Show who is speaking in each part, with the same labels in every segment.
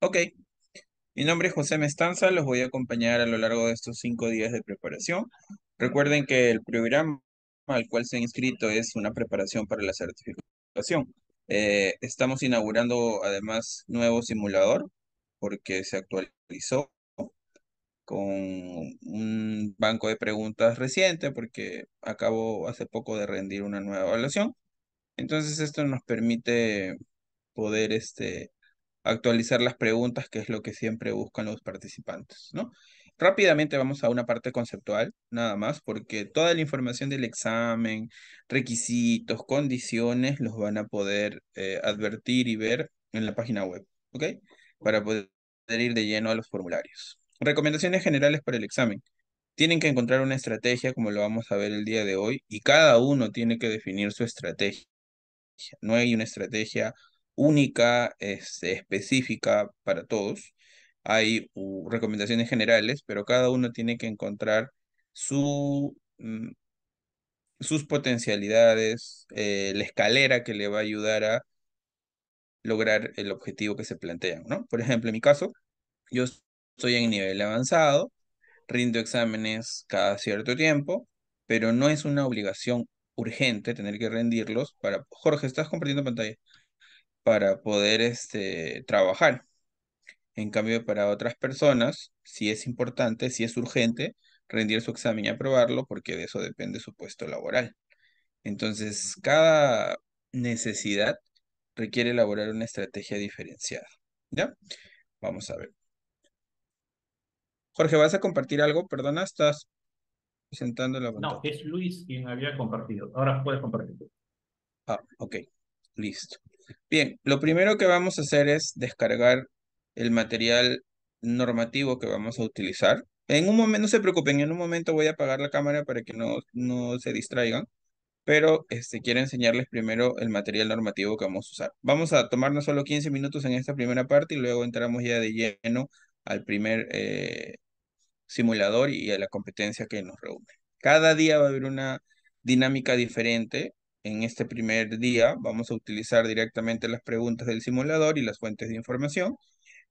Speaker 1: Ok, mi nombre es José Mestanza, los voy a acompañar a lo largo de estos 5 días de preparación. Recuerden que el programa al cual se han inscrito es una preparación para la certificación. Estamos inaugurando además nuevo simulador porque se actualizó con un banco de preguntas reciente porque acabo hace poco de rendir una nueva evaluación. Entonces esto nos permite poder actualizar las preguntas, que es lo que siempre buscan los participantes, ¿no? Rápidamente vamos a una parte conceptual, nada más, porque toda la información del examen, requisitos, condiciones, los van a poder advertir y ver en la página web, ¿ok? Para poder ir de lleno a los formularios. Recomendaciones generales para el examen. Tienen que encontrar una estrategia, como lo vamos a ver el día de hoy, y cada uno tiene que definir su estrategia. No hay una estrategia única, específica para todos. Hay recomendaciones generales, pero cada uno tiene que encontrar sus potencialidades, la escalera que le va a ayudar a lograr el objetivo que se plantean, ¿no? Por ejemplo, en mi caso, yo estoy en nivel avanzado, rindo exámenes cada cierto tiempo, pero no es una obligación urgente tener que rendirlos para... Jorge, ¿estás compartiendo pantalla? Para poder trabajar. En cambio, para otras personas, sí es importante, sí es urgente rendir su examen y aprobarlo porque de eso depende su puesto laboral. Entonces, cada necesidad requiere elaborar una estrategia diferenciada. ¿Ya? Vamos a ver. Jorge, ¿vas a compartir algo? Perdona, estás presentando la
Speaker 2: No,
Speaker 1: pantalla.
Speaker 2: es Luis quien había compartido. Ahora puedes compartir.
Speaker 1: Ah, ok, listo. Bien, lo primero que vamos a hacer es descargar el material normativo que vamos a utilizar. En un momento, no se preocupen, en un momento voy a apagar la cámara para que no se distraigan, pero quiero enseñarles primero el material normativo que vamos a usar. Vamos a tomarnos solo 15 minutos en esta primera parte y luego entramos ya de lleno al primer simulador y a la competencia que nos reúne. Cada día va a haber una dinámica diferente. En este primer día vamos a utilizar directamente las preguntas del simulador y las fuentes de información.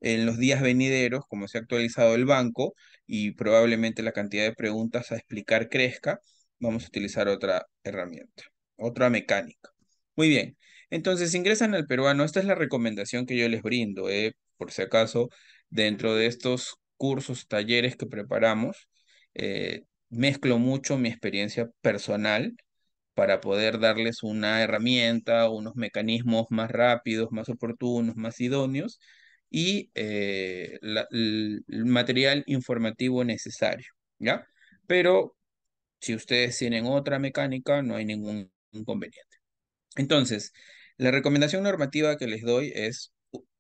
Speaker 1: En los días venideros, como se ha actualizado el banco y probablemente la cantidad de preguntas a explicar crezca, vamos a utilizar otra herramienta, otra mecánica. Muy bien, entonces ingresan al peruano. Esta es la recomendación que yo les brindo, por si acaso, dentro de estos cursos, talleres que preparamos, mezclo mucho mi experiencia personal para poder darles una herramienta, unos mecanismos más rápidos, más oportunos, más idóneos y el material informativo necesario, ¿ya? Pero si ustedes tienen otra mecánica, no hay ningún inconveniente. Entonces, la recomendación normativa que les doy es,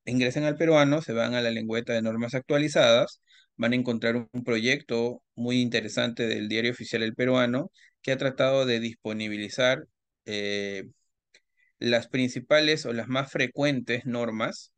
Speaker 1: ingresen al peruano, se van a la lengüeta de normas actualizadas, van a encontrar un proyecto muy interesante del Diario Oficial El Peruano que ha tratado de disponibilizar eh, las principales o las más frecuentes normas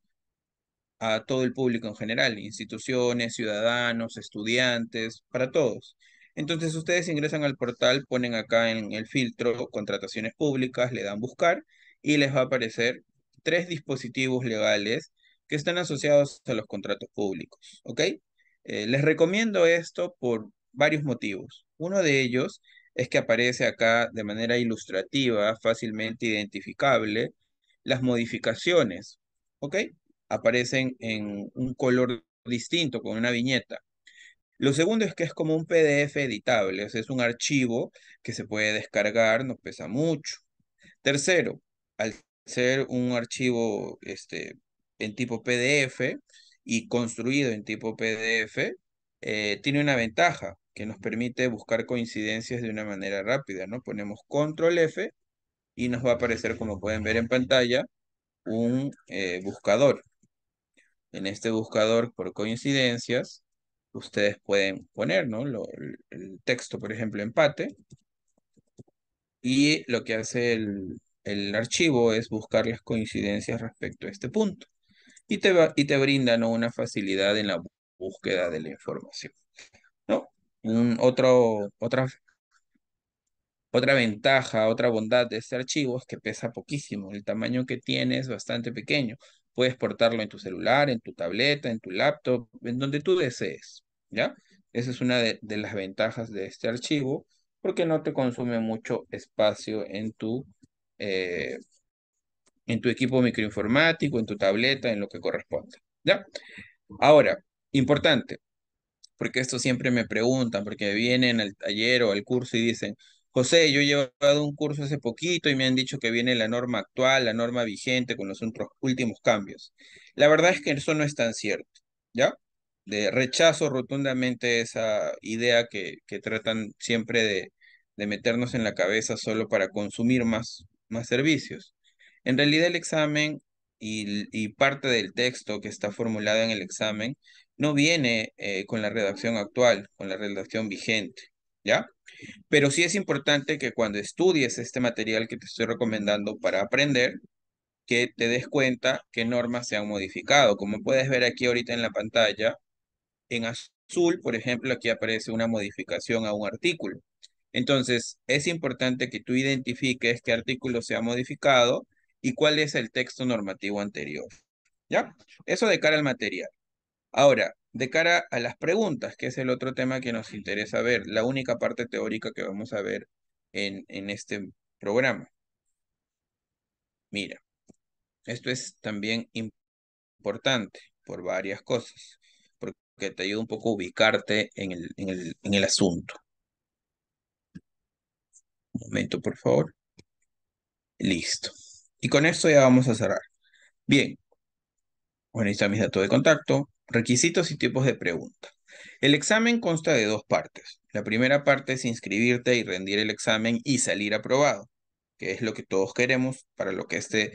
Speaker 1: a todo el público en general, instituciones, ciudadanos, estudiantes, para todos. Entonces ustedes ingresan al portal, ponen acá en el filtro contrataciones públicas, le dan buscar y les va a aparecer 3 dispositivos legales que están asociados a los contratos públicos, ¿ok? Les recomiendo esto por varios motivos. Uno de ellos es que aparece acá de manera ilustrativa, fácilmente identificable, las modificaciones, ¿ok? Aparecen en un color distinto, con una viñeta. Lo segundo es que es como un PDF editable, o sea, es un archivo que se puede descargar, no pesa mucho. Tercero, al ser un archivo en tipo PDF y construido en tipo PDF, tiene una ventaja que nos permite buscar coincidencias de una manera rápida, ¿no? Ponemos Control F y nos va a aparecer, como pueden ver en pantalla, un buscador. En este buscador, por coincidencias, ustedes pueden poner, ¿no? El texto, por ejemplo, empate, y lo que hace el archivo es buscar las coincidencias respecto a este punto. Y te brinda, ¿no? Una facilidad en la búsqueda de la información, ¿no? Otra ventaja, otra bondad de este archivo es que pesa poquísimo. El tamaño que tiene es bastante pequeño. Puedes portarlo en tu celular, en tu tableta, en tu laptop, en donde tú desees, ¿ya? Esa es una de las ventajas de este archivo, porque no te consume mucho espacio eh, en tu equipo microinformático, en tu tableta, en lo que corresponda, ¿ya? Ahora, importante, porque esto siempre me preguntan, porque vienen al taller o al curso y dicen, José, yo he llevado un curso hace poquito y me han dicho que viene la norma actual, la norma vigente con los últimos cambios. La verdad es que eso no es tan cierto, ¿ya? Rechazo rotundamente esa idea que tratan siempre de meternos en la cabeza solo para consumir más servicios. En realidad el examen y parte del texto que está formulado en el examen no viene con la redacción actual, con la redacción vigente, ¿ya? Pero sí es importante que cuando estudies este material que te estoy recomendando para aprender, que te des cuenta qué normas se han modificado. Como puedes ver aquí ahorita en la pantalla, en azul, por ejemplo, aquí aparece una modificación a un artículo. Entonces, es importante que tú identifiques qué artículo se ha modificado y cuál es el texto normativo anterior, ¿ya? Eso de cara al material. Ahora, de cara a las preguntas, que es el otro tema que nos interesa ver, la única parte teórica que vamos a ver en este programa. Mira, esto es también importante por varias cosas, porque te ayuda un poco a ubicarte en el asunto. Un momento, por favor. Listo. Y con esto ya vamos a cerrar. Bien, bueno, ahí están mis datos de contacto, requisitos y tipos de preguntas. El examen consta de dos partes. La primera parte es inscribirte y rendir el examen y salir aprobado, que es lo que todos queremos para lo que este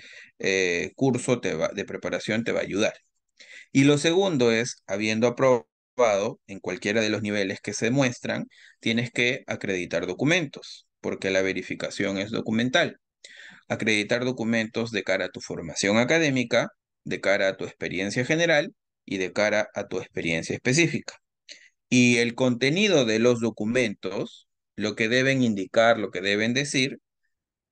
Speaker 1: curso de preparación te va a ayudar. Y lo segundo es, habiendo aprobado en cualquiera de los niveles que se muestran, tienes que acreditar documentos, porque la verificación es documental. Acreditar documentos de cara a tu formación académica, de cara a tu experiencia general y de cara a tu experiencia específica. Y el contenido de los documentos, lo que deben indicar, lo que deben decir,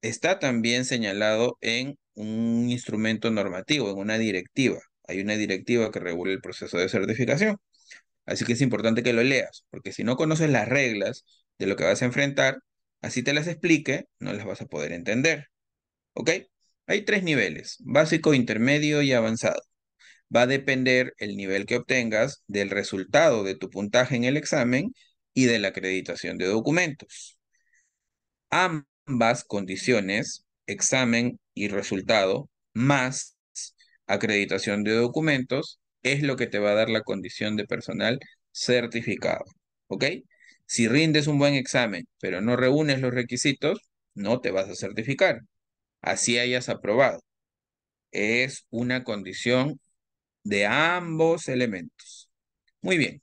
Speaker 1: está también señalado en un instrumento normativo, en una directiva. Hay una directiva que regula el proceso de certificación. Así que es importante que lo leas, porque si no conoces las reglas de lo que vas a enfrentar, así te las explique, no las vas a poder entender. ¿Ok? Hay tres niveles, básico, intermedio y avanzado. Va a depender el nivel que obtengas del resultado de tu puntaje en el examen y de la acreditación de documentos. Ambas condiciones, examen y resultado, más acreditación de documentos, es lo que te va a dar la condición de personal certificado. ¿Ok? Si rindes un buen examen, pero no reúnes los requisitos, no te vas a certificar. Así hayas aprobado. Es una condición de ambos elementos. Muy bien.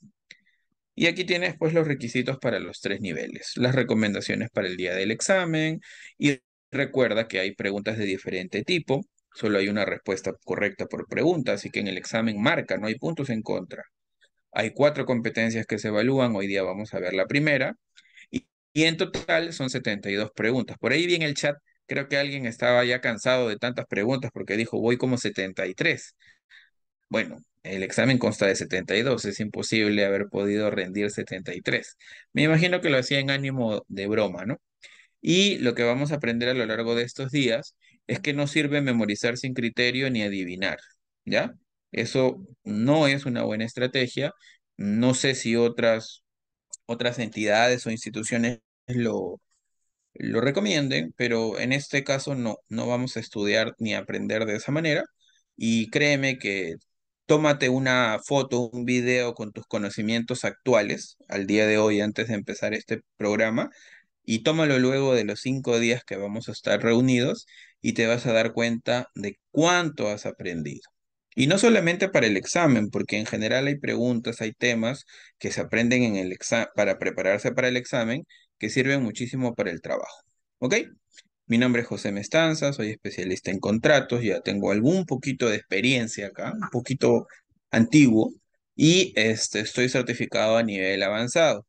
Speaker 1: Y aquí tienes pues los requisitos para los tres niveles, las recomendaciones para el día del examen y recuerda que hay preguntas de diferente tipo, solo hay una respuesta correcta por pregunta, así que en el examen marca, no hay puntos en contra. Hay 4 competencias que se evalúan, hoy día vamos a ver la primera y en total son 72 preguntas. Por ahí vi en el chat, creo que alguien estaba ya cansado de tantas preguntas porque dijo voy como 73. Bueno, el examen consta de 72, es imposible haber podido rendir 73. Me imagino que lo hacía en ánimo de broma, ¿no? Y lo que vamos a aprender a lo largo de estos días es que no sirve memorizar sin criterio ni adivinar, ¿ya? Eso no es una buena estrategia. No sé si otras entidades o instituciones lo recomienden, pero en este caso no vamos a estudiar ni a aprender de esa manera. Y créeme que tómate una foto, un video con tus conocimientos actuales al día de hoy antes de empezar este programa y tómalo luego de los 5 días que vamos a estar reunidos y te vas a dar cuenta de cuánto has aprendido. Y no solamente para el examen, porque en general hay preguntas, hay temas que se aprenden en el para prepararse para el examen que sirven muchísimo para el trabajo. ¿Ok? Mi nombre es José Mestanza, soy especialista en contratos, ya tengo algún poquito de experiencia acá, un poquito antiguo, y estoy certificado a nivel avanzado.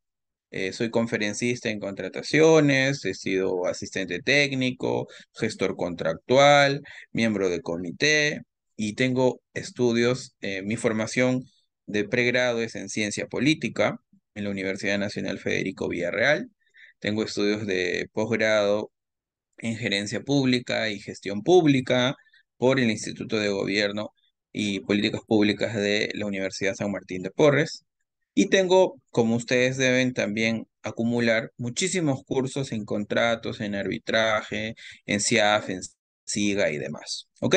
Speaker 1: Soy conferencista en contrataciones, he sido asistente técnico, gestor contractual, miembro de comité. y tengo estudios, mi formación de pregrado es en ciencia política en la Universidad Nacional Federico Villarreal. Tengo estudios de posgrado en gerencia pública y gestión pública por el Instituto de Gobierno y Políticas Públicas de la Universidad San Martín de Porres. Y tengo, como ustedes deben también acumular, muchísimos cursos en contratos, en arbitraje, en CIAF, en SIGA y demás. ¿Ok?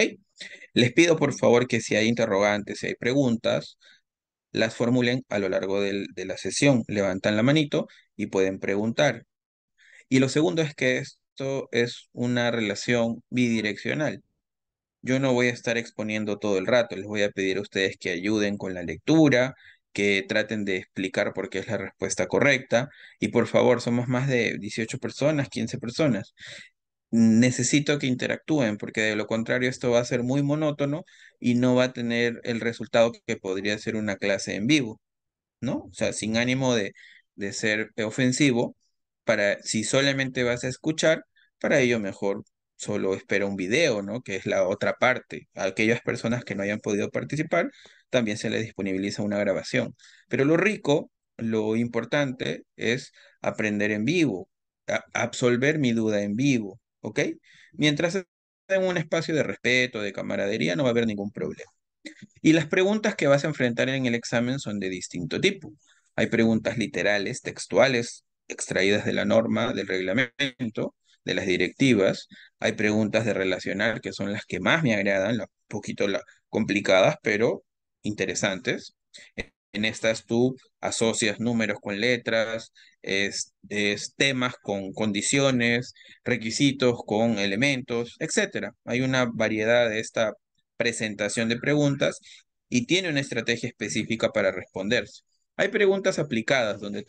Speaker 1: Les pido por favor que si hay interrogantes, si hay preguntas, las formulen a lo largo de la sesión. Levantan la manito y pueden preguntar. Y lo segundo es que esto es una relación bidireccional. Yo no voy a estar exponiendo todo el rato, les voy a pedir a ustedes que ayuden con la lectura, que traten de explicar por qué es la respuesta correcta. Y por favor, somos más de 18 personas, 15 personas. Necesito que interactúen, porque de lo contrario esto va a ser muy monótono y no va a tener el resultado que podría ser una clase en vivo. ¿No? O sea, sin ánimo de ser ofensivo, para si solamente vas a escuchar, para ello mejor solo espera un video, ¿no? Que es la otra parte. A aquellas personas que no hayan podido participar, también se les disponibiliza una grabación. Pero lo rico, lo importante es aprender en vivo, absolver mi duda en vivo, ¿ok? Mientras en un espacio de respeto, de camaradería, no va a haber ningún problema. Y las preguntas que vas a enfrentar en el examen son de distinto tipo. Hay preguntas literales, textuales, extraídas de la norma, del reglamento, de las directivas. Hay preguntas de relacionar, que son las que más me agradan, complicadas, pero interesantes. En estas tú asocias números con letras, es temas con condiciones, requisitos con elementos, etcétera. Hay una variedad de esta presentación de preguntas y tiene una estrategia específica para responderse. Hay preguntas aplicadas donde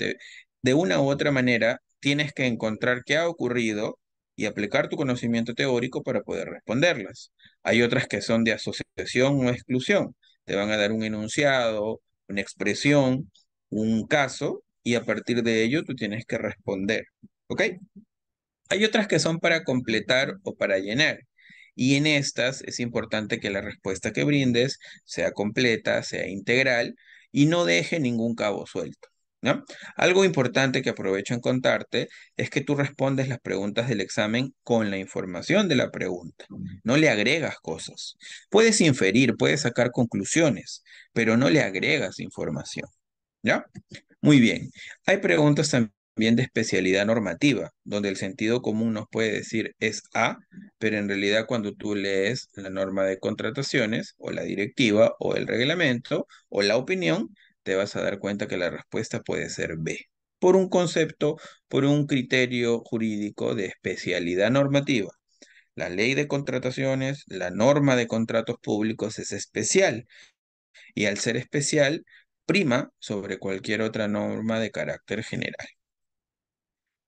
Speaker 1: de una u otra manera tienes que encontrar qué ha ocurrido y aplicar tu conocimiento teórico para poder responderlas. Hay otras que son de asociación o exclusión. Te van a dar un enunciado, una expresión, un caso y a partir de ello tú tienes que responder. ¿Ok? Hay otras que son para completar o para llenar. Y en estas es importante que la respuesta que brindes sea completa, sea integral y no deje ningún cabo suelto, ¿no? Algo importante que aprovecho en contarte es que tú respondes las preguntas del examen con la información de la pregunta. No le agregas cosas. Puedes inferir, puedes sacar conclusiones, pero no le agregas información, ¿ya? Muy bien. Hay preguntas también de especialidad normativa, donde el sentido común nos puede decir es A, pero en realidad cuando tú lees la norma de contrataciones o la directiva o el reglamento o la opinión, te vas a dar cuenta que la respuesta puede ser B. Por un concepto, por un criterio jurídico de especialidad normativa. La ley de contrataciones, la norma de contratos públicos es especial y al ser especial, prima sobre cualquier otra norma de carácter general.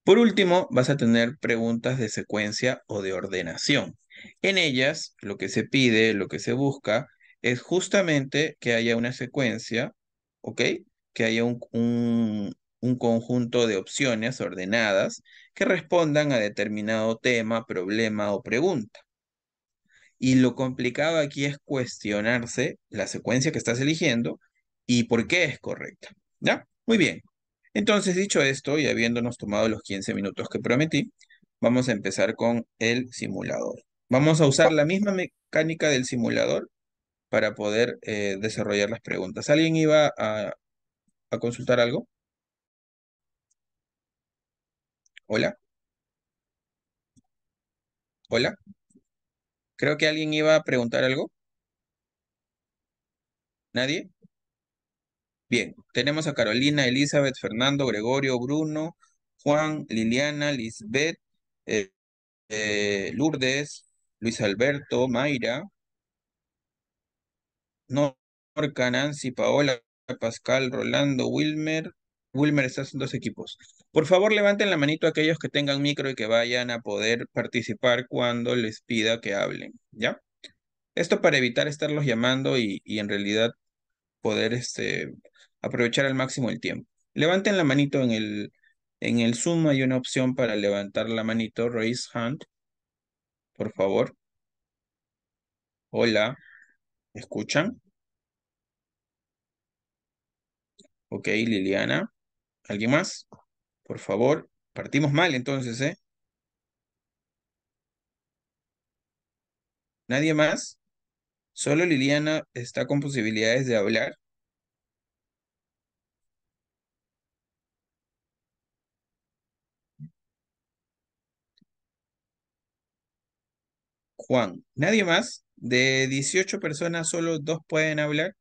Speaker 1: Por último, vas a tener preguntas de secuencia o de ordenación. En ellas, lo que se pide, lo que se busca, es justamente que haya una secuencia, ¿ok? Que haya un conjunto de opciones ordenadas que respondan a determinado tema, problema o pregunta. Y lo complicado aquí es cuestionarse la secuencia que estás eligiendo y por qué es correcta. ¿Ya? Muy bien. Entonces, dicho esto, y habiéndonos tomado los 15 minutos que prometí, vamos a empezar con el simulador. Vamos a usar la misma mecánica del simulador para poder desarrollar las preguntas. ¿Alguien iba a consultar algo? Hola, hola. Creo que alguien iba a preguntar algo. ¿Nadie? Bien, tenemos a Carolina, Elizabeth, Fernando, Gregorio, Bruno, Juan, Liliana, Lisbeth, eh, Lourdes, Luis Alberto, Mayra, Norca, Nancy, Paola, Pascal, Rolando, Wilmer. Wilmer, estás en dos equipos. Por favor, levanten la manito aquellos que tengan micro y que vayan a poder participar cuando les pida que hablen, ¿ya? Esto para evitar estarlos llamando y en realidad poder aprovechar al máximo el tiempo. Levanten la manito en el Zoom, hay una opción para levantar la manito, raise hand, por favor. Hola, ¿Me escuchan? Ok, Liliana. ¿Alguien más? Por favor. Partimos mal entonces, ¿eh? ¿Nadie más? Solo Liliana está con posibilidades de hablar. Juan. ¿Nadie más? De 18 personas, solo dos pueden hablar.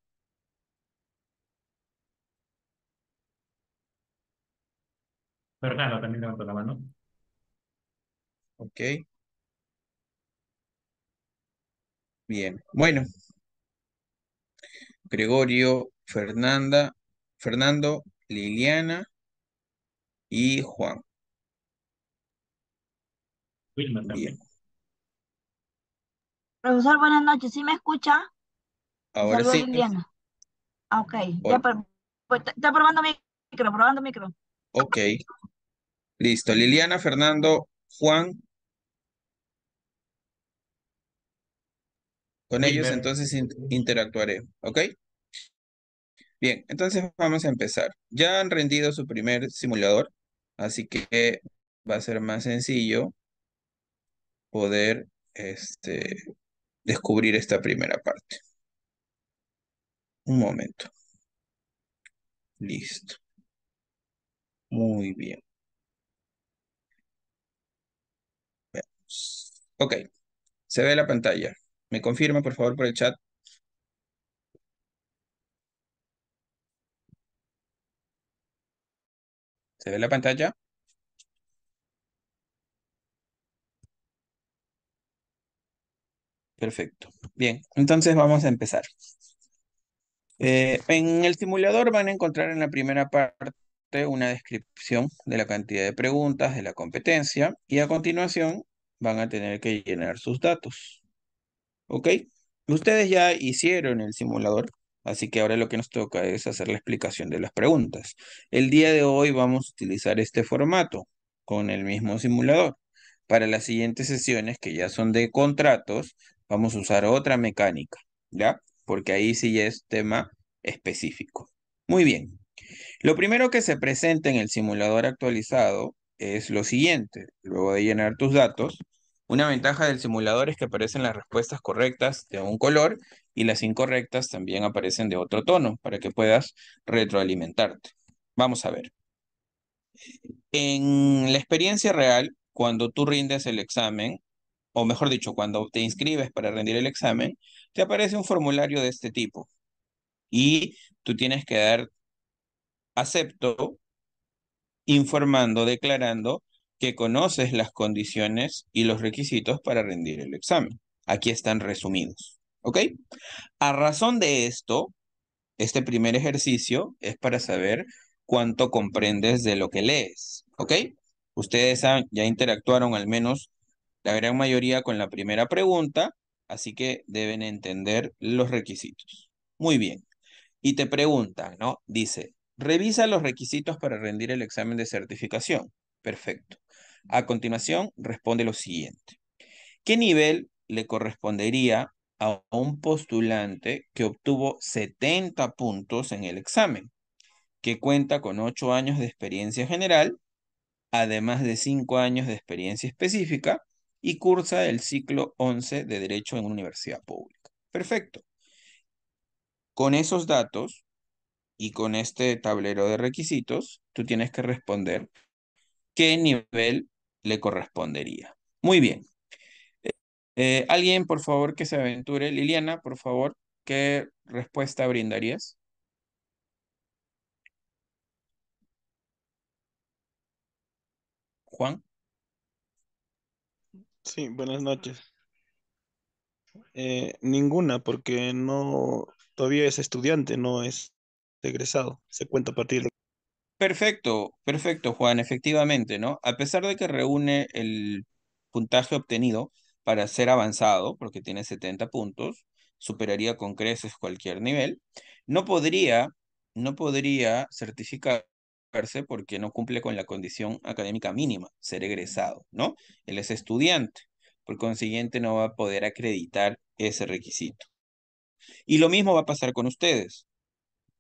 Speaker 2: Fernando también levantó la mano.
Speaker 1: Ok, bien. Bueno, Gregorio, Fernando, Liliana y Juan.
Speaker 2: Wilmer
Speaker 1: Bien.
Speaker 2: también.
Speaker 3: Profesor, buenas noches. ¿Sí me escucha? Me
Speaker 1: Ahora
Speaker 3: saluda
Speaker 1: sí.
Speaker 3: Liliana. Ah, ok. Ya,
Speaker 1: Hol-
Speaker 3: pues, está probando micro.
Speaker 1: Ok, listo. Liliana, Fernando, Juan. Con ellos
Speaker 2: Wilmer.
Speaker 1: entonces interactuaré. ¿Ok? Bien, entonces vamos a empezar. Ya han rendido su primer simulador, así que va a ser más sencillo poder descubrir esta primera parte. Un momento. Listo. Muy bien. Ok, se ve la pantalla. ¿Me confirma, por favor, por el chat? ¿Se ve la pantalla? Perfecto. Bien, entonces vamos a empezar. En el simulador van a encontrar en la primera parte una descripción de la cantidad de preguntas de la competencia y a continuación van a tener que llenar sus datos. ¿Ok? Ustedes ya hicieron el simulador, así que ahora lo que nos toca es hacer la explicación de las preguntas. El día de hoy vamos a utilizar este formato con el mismo simulador. Para las siguientes sesiones, que ya son de contratos, vamos a usar otra mecánica, ¿ya? Porque ahí sí ya es tema específico. Muy bien. Lo primero que se presenta en el simulador actualizado es lo siguiente. Luego de llenar tus datos, una ventaja del simulador es que aparecen las respuestas correctas de un color y las incorrectas también aparecen de otro tono para que puedas retroalimentarte. Vamos a ver. En la experiencia real, cuando tú rindes el examen, o mejor dicho, cuando te inscribes para rendir el examen, te aparece un formulario de este tipo y tú tienes que dar acepto informando, declarando que conoces las condiciones y los requisitos para rendir el examen. Aquí están resumidos. ¿Ok? A razón de esto, este primer ejercicio es para saber cuánto comprendes de lo que lees. ¿Ok? Ustedes ya interactuaron al menos la gran mayoría con la primera pregunta, así que deben entender los requisitos. Muy bien. Y te preguntan, ¿no? Dice, revisa los requisitos para rendir el examen de certificación. Perfecto. A continuación, responde lo siguiente. ¿Qué nivel le correspondería a un postulante que obtuvo 70 puntos en el examen, que cuenta con 8 años de experiencia general, además de 5 años de experiencia específica, y cursa el ciclo 11 de Derecho en una universidad pública? Perfecto. Con esos datos y con este tablero de requisitos, tú tienes que responder qué nivel le correspondería. Muy bien. Alguien, por favor, que se aventure. Liliana, por favor, ¿qué respuesta brindarías? Juan.
Speaker 4: Sí, buenas noches. Ninguna, porque no, todavía es estudiante, no es egresado. Se cuenta a partir de...
Speaker 1: Perfecto, perfecto, Juan, efectivamente, ¿no? A pesar de que reúne el puntaje obtenido para ser avanzado, porque tiene 70 puntos, superaría con creces cualquier nivel, no podría, no podría certificarse porque no cumple con la condición académica mínima, ser egresado, ¿no? Él es estudiante, por consiguiente no va a poder acreditar ese requisito. Y lo mismo va a pasar con ustedes.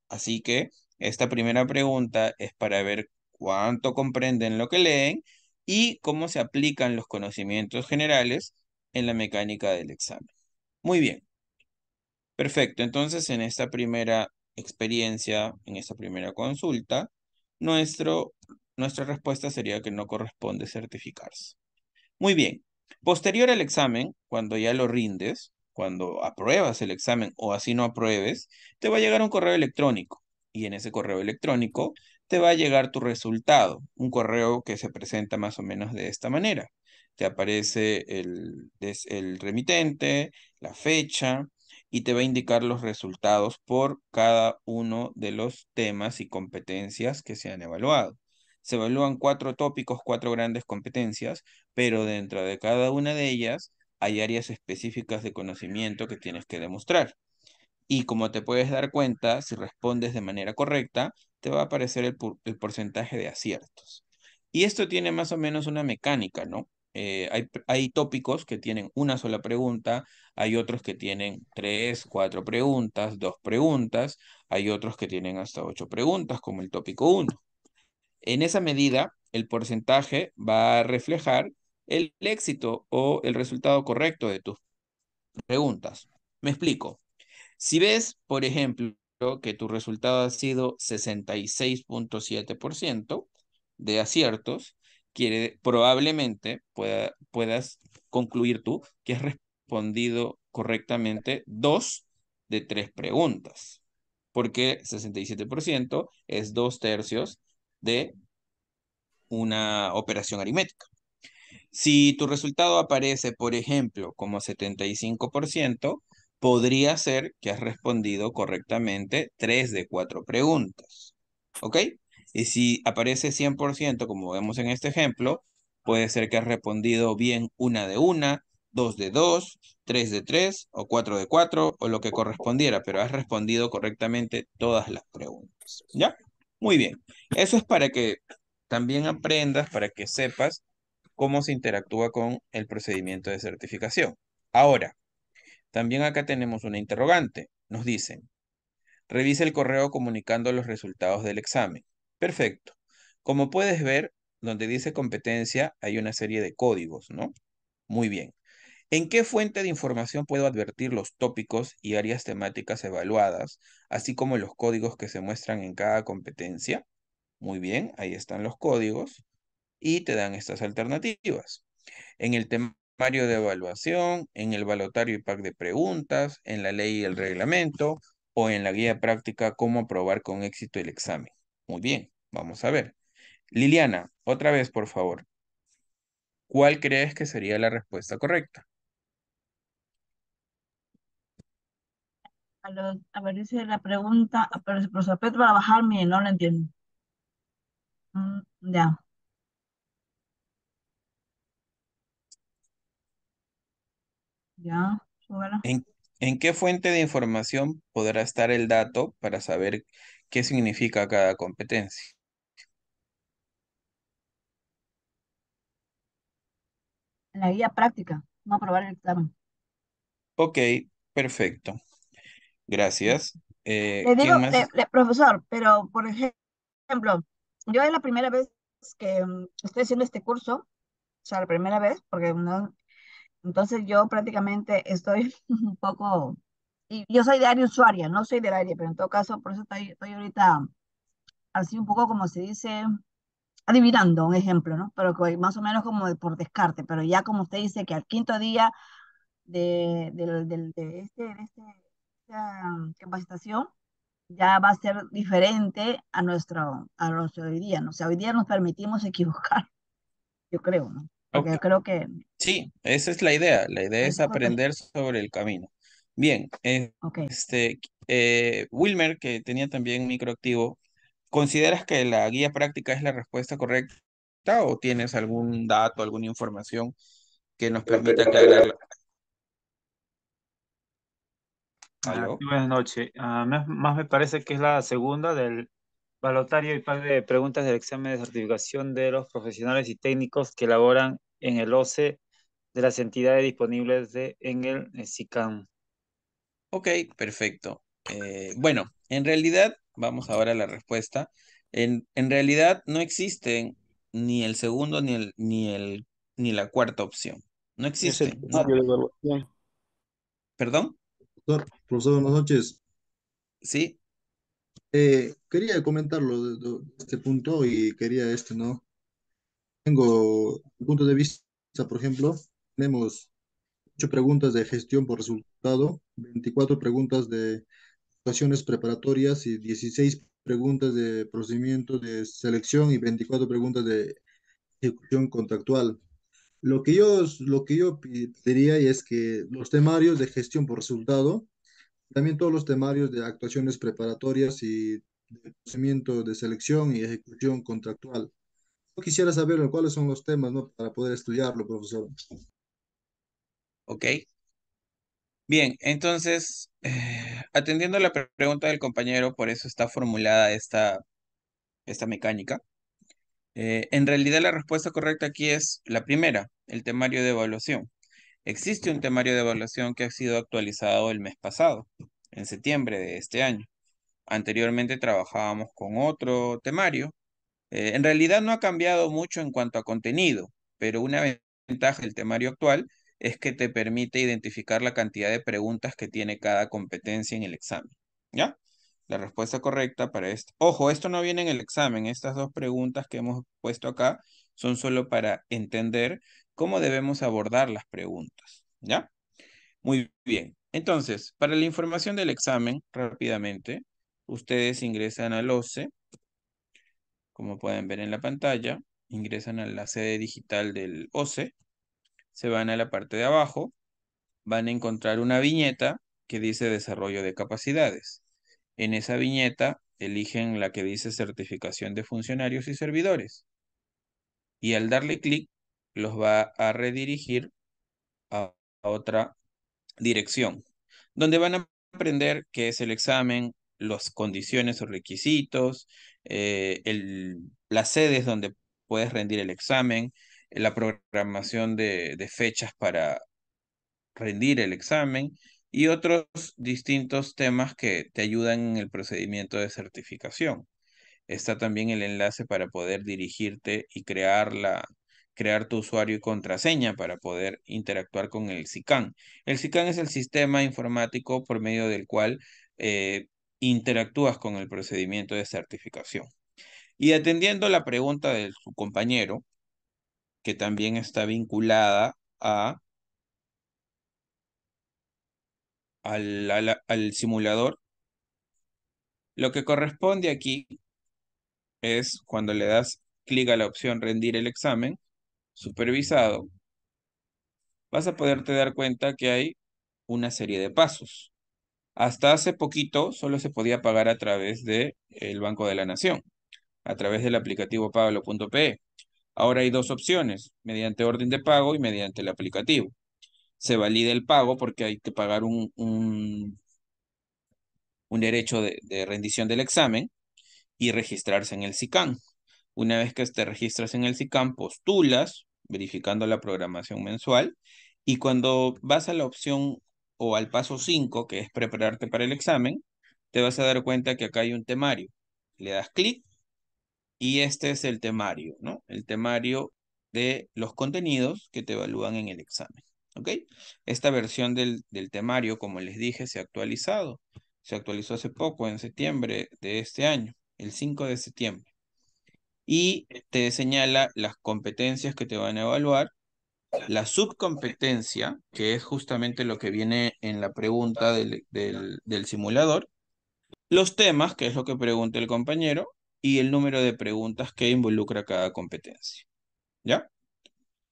Speaker 1: Así que esta primera pregunta es para ver cuánto comprenden lo que leen y cómo se aplican los conocimientos generales en la mecánica del examen. Muy bien, perfecto. Entonces, en esta primera experiencia, en esta primera consulta, nuestra respuesta sería que no corresponde certificarse. Muy bien. Posterior al examen, cuando ya lo rindes, cuando apruebas el examen o así no apruebes, te va a llegar un correo electrónico. Y en ese correo electrónico te va a llegar tu resultado. Un correo que se presenta más o menos de esta manera. Te aparece el remitente, la fecha y te va a indicar los resultados por cada uno de los temas y competencias que se han evaluado. Se evalúan 4 tópicos, 4 grandes competencias, pero dentro de cada una de ellas hay áreas específicas de conocimiento que tienes que demostrar. Y como te puedes dar cuenta, si respondes de manera correcta, te va a aparecer el porcentaje de aciertos. Y esto tiene más o menos una mecánica, ¿no? Hay tópicos que tienen una sola pregunta, hay otros que tienen 3, 4 preguntas, 2 preguntas, hay otros que tienen hasta 8 preguntas, como el tópico 1. En esa medida, el porcentaje va a reflejar el éxito o el resultado correcto de tus preguntas. Me explico. Si ves, por ejemplo, que tu resultado ha sido 66.7% de aciertos, probablemente puedas concluir tú que has respondido correctamente 2 de 3 preguntas, porque 67% es 2/3 de una operación aritmética. Si tu resultado aparece, por ejemplo, como 75%, podría ser que has respondido correctamente 3 de 4 preguntas. ¿Ok? Y si aparece 100%, como vemos en este ejemplo, puede ser que has respondido bien 1 de 1, 2 de 2, 3 de 3 o 4 de 4 o lo que correspondiera, pero has respondido correctamente todas las preguntas. ¿Ya? Muy bien. Eso es para que también aprendas, para que sepas cómo se interactúa con el procedimiento de certificación. Ahora, también acá tenemos una interrogante. Nos dicen, revisa el correo comunicando los resultados del examen. Perfecto. Como puedes ver, donde dice competencia, hay una serie de códigos, ¿no? Muy bien. ¿En qué fuente de información puedo advertir los tópicos y áreas temáticas evaluadas, así como los códigos que se muestran en cada competencia? Muy bien, ahí están los códigos y te dan estas alternativas. En el temario de evaluación, en el balotario y pack de preguntas, en la ley y el reglamento, o en la guía práctica cómo aprobar con éxito el examen. Muy bien, vamos a ver. Liliana, otra vez, por favor. ¿Cuál crees que sería la respuesta correcta?
Speaker 3: A ver, dice la pregunta, pero por supuesto para bajarme, no lo entiendo. Ya, ya, bueno.
Speaker 1: ¿En, en qué fuente de información podrá estar el dato para saber qué significa cada competencia?
Speaker 3: En la guía práctica, no aprobar el examen.
Speaker 1: Ok, perfecto. Gracias.
Speaker 3: Le digo,
Speaker 1: ¿Quién más?
Speaker 3: profesor, pero por ejemplo, yo es la primera vez que estoy haciendo este curso, o sea, la primera vez, porque no, entonces yo prácticamente estoy un poco, y yo soy de área usuaria, no soy del área, pero en todo caso, por eso estoy ahorita así un poco como se dice, adivinando un ejemplo, ¿no? Pero que más o menos como por descarte, pero ya como usted dice que al quinto día esta capacitación ya va a ser diferente a nuestro hoy día, ¿no? O sea, hoy día nos permitimos equivocar, yo creo, ¿no? Porque
Speaker 1: Ok.
Speaker 3: yo creo que,
Speaker 1: Sí, esa es la idea. La idea es
Speaker 3: disculpe,
Speaker 1: aprender sobre el camino. Bien,
Speaker 3: ok.
Speaker 1: Wilmer, que tenía también microactivo, ¿consideras que la guía práctica es la respuesta correcta o tienes algún dato, alguna información que nos permita aclarar?
Speaker 5: Sí,
Speaker 1: ¿Aló?
Speaker 5: buenas noches. Más me parece que es la segunda del balotario y pack de preguntas del examen de certificación de los profesionales y técnicos que elaboran en el OCE de las entidades disponibles en el SICAM.
Speaker 1: Ok, perfecto. Bueno, en realidad, vamos ahora a la respuesta. En realidad no existen ni el segundo ni la cuarta opción. No
Speaker 4: Es el
Speaker 1: existen, ¿no?
Speaker 4: temario de evaluación.
Speaker 1: ¿Perdón?
Speaker 6: Profesor, buenas noches.
Speaker 1: Sí.
Speaker 6: Quería comentarlo de este punto y quería ¿no? Tengo un punto de vista, por ejemplo, tenemos 8 preguntas de gestión por resultado, 24 preguntas de actuaciones preparatorias y 16 preguntas de procedimiento de selección y 24 preguntas de ejecución contractual. Lo que yo pediría es que los temarios de gestión por resultado, también todos los temarios de actuaciones preparatorias y de procedimiento de selección y ejecución contractual. Yo quisiera saber cuáles son los temas, ¿no? Para poder estudiarlo, profesor.
Speaker 1: Ok. Bien, entonces, atendiendo a la pregunta del compañero, por eso está formulada esta mecánica. En realidad la respuesta correcta aquí es la primera, el temario de evaluación. Existe un temario de evaluación que ha sido actualizado el mes pasado, en septiembre de este año. Anteriormente trabajábamos con otro temario. En realidad no ha cambiado mucho en cuanto a contenido, pero una ventaja del temario actual es que te permite identificar la cantidad de preguntas que tiene cada competencia en el examen. ¿Ya? La respuesta correcta para esto. Ojo, esto no viene en el examen. Estas dos preguntas que hemos puesto acá son solo para entender cómo debemos abordar las preguntas. ¿Ya? Muy bien. Entonces, para la información del examen, rápidamente, ustedes ingresan al OCE, como pueden ver en la pantalla, ingresan a la sede digital del OCE, se van a la parte de abajo, van a encontrar una viñeta que dice desarrollo de capacidades. En esa viñeta eligen la que dice certificación de funcionarios y servidores. Y al darle clic, los va a redirigir a otra dirección, donde van a aprender qué es el examen, las condiciones o requisitos, las sedes donde puedes rendir el examen, la programación de fechas para rendir el examen y otros distintos temas que te ayudan en el procedimiento de certificación. Está también el enlace para poder dirigirte y crear tu usuario y contraseña para poder interactuar con el SICAN. El SICAN es el sistema informático por medio del cual interactúas con el procedimiento de certificación. Y atendiendo la pregunta de su compañero, que también está vinculada al simulador, lo que corresponde aquí es cuando le das clic a la opción rendir el examen supervisado, vas a poderte dar cuenta que hay una serie de pasos. Hasta hace poquito solo se podía pagar a través de el Banco de la Nación, a través del aplicativo pagalo.pe. Ahora hay dos opciones, mediante orden de pago y mediante el aplicativo. Se valida el pago porque hay que pagar un derecho de rendición del examen y registrarse en el SICAN. Una vez que te registras en el SICAM, postulas, verificando la programación mensual, y cuando vas a la opción o al paso 5, que es prepararte para el examen, te vas a dar cuenta que acá hay un temario. Le das clic y este es el temario, ¿no? El temario de los contenidos que te evalúan en el examen, ¿ok? Esta versión del temario, como les dije, se ha actualizado. Se actualizó hace poco, en septiembre de este año, el 5 de septiembre y te señala las competencias que te van a evaluar, la subcompetencia, que es justamente lo que viene en la pregunta del simulador, los temas, que es lo que pregunta el compañero, y el número de preguntas que involucra cada competencia. ¿Ya?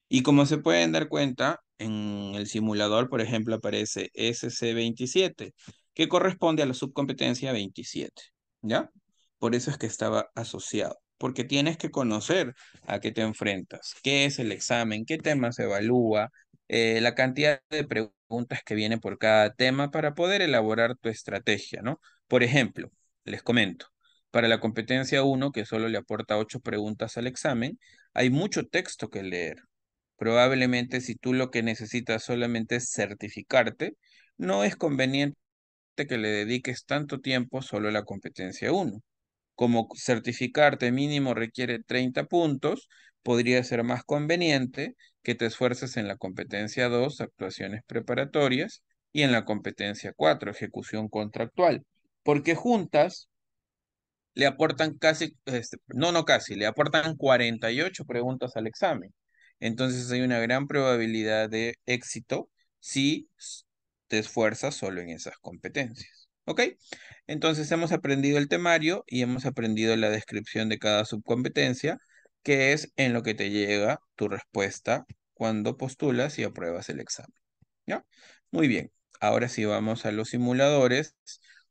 Speaker 1: Y como se pueden dar cuenta, en el simulador, por ejemplo, aparece SC27, que corresponde a la subcompetencia 27. ¿Ya? Por eso es que estaba asociado, porque tienes que conocer a qué te enfrentas, qué es el examen, qué tema se evalúa, la cantidad de preguntas que viene por cada tema para poder elaborar tu estrategia, ¿no? Por ejemplo, les comento, para la competencia 1, que solo le aporta 8 preguntas al examen, hay mucho texto que leer. Probablemente si tú lo que necesitas solamente es certificarte, no es conveniente pedirte que le dediques tanto tiempo solo a la competencia 1. Como certificarte mínimo requiere 30 puntos, podría ser más conveniente que te esfuerces en la competencia 2, actuaciones preparatorias, y en la competencia 4, ejecución contractual, porque juntas le aportan casi, no casi, le aportan 48 preguntas al examen. Entonces hay una gran probabilidad de éxito si te esfuerzas solo en esas competencias. ¿Ok? Entonces hemos aprendido el temario y hemos aprendido la descripción de cada subcompetencia, que es en lo que te llega tu respuesta cuando postulas y apruebas el examen. ¿Ya? Muy bien. Ahora sí vamos a los simuladores,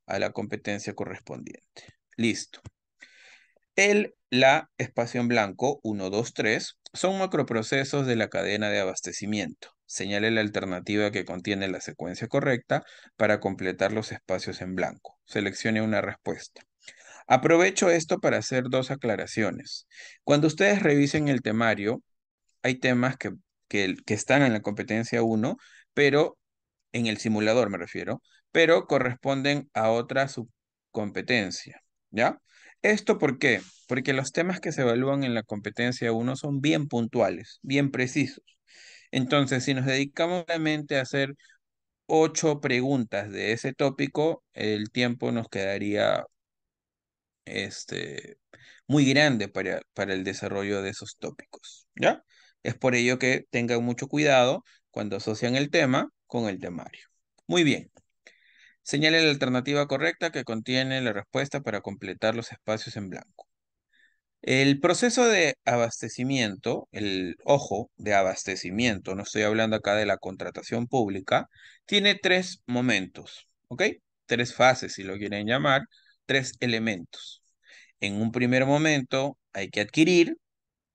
Speaker 1: a la competencia correspondiente. Listo. La, espacio en blanco, 1, 2, 3, son macroprocesos de la cadena de abastecimiento. Señale la alternativa que contiene la secuencia correcta para completar los espacios en blanco. Seleccione una respuesta. Aprovecho esto para hacer dos aclaraciones. Cuando ustedes revisen el temario, hay temas que están en la competencia 1, pero en el simulador me refiero, pero corresponden a otra subcompetencia, ¿ya? ¿Esto por qué? Porque los temas que se evalúan en la competencia 1 son bien puntuales, bien precisos. Entonces, si nos dedicamos solamente a hacer 8 preguntas de ese tópico, el tiempo nos quedaría este, muy grande para el desarrollo de esos tópicos, ¿ya? Es por ello que tengan mucho cuidado cuando asocian el tema con el temario. Muy bien. Señale la alternativa correcta que contiene la respuesta para completar los espacios en blanco. El proceso de abastecimiento, el ojo de abastecimiento, no estoy hablando acá de la contratación pública, tiene 3 momentos, ¿ok? 3 fases, si lo quieren llamar, 3 elementos. En un primer momento hay que adquirir,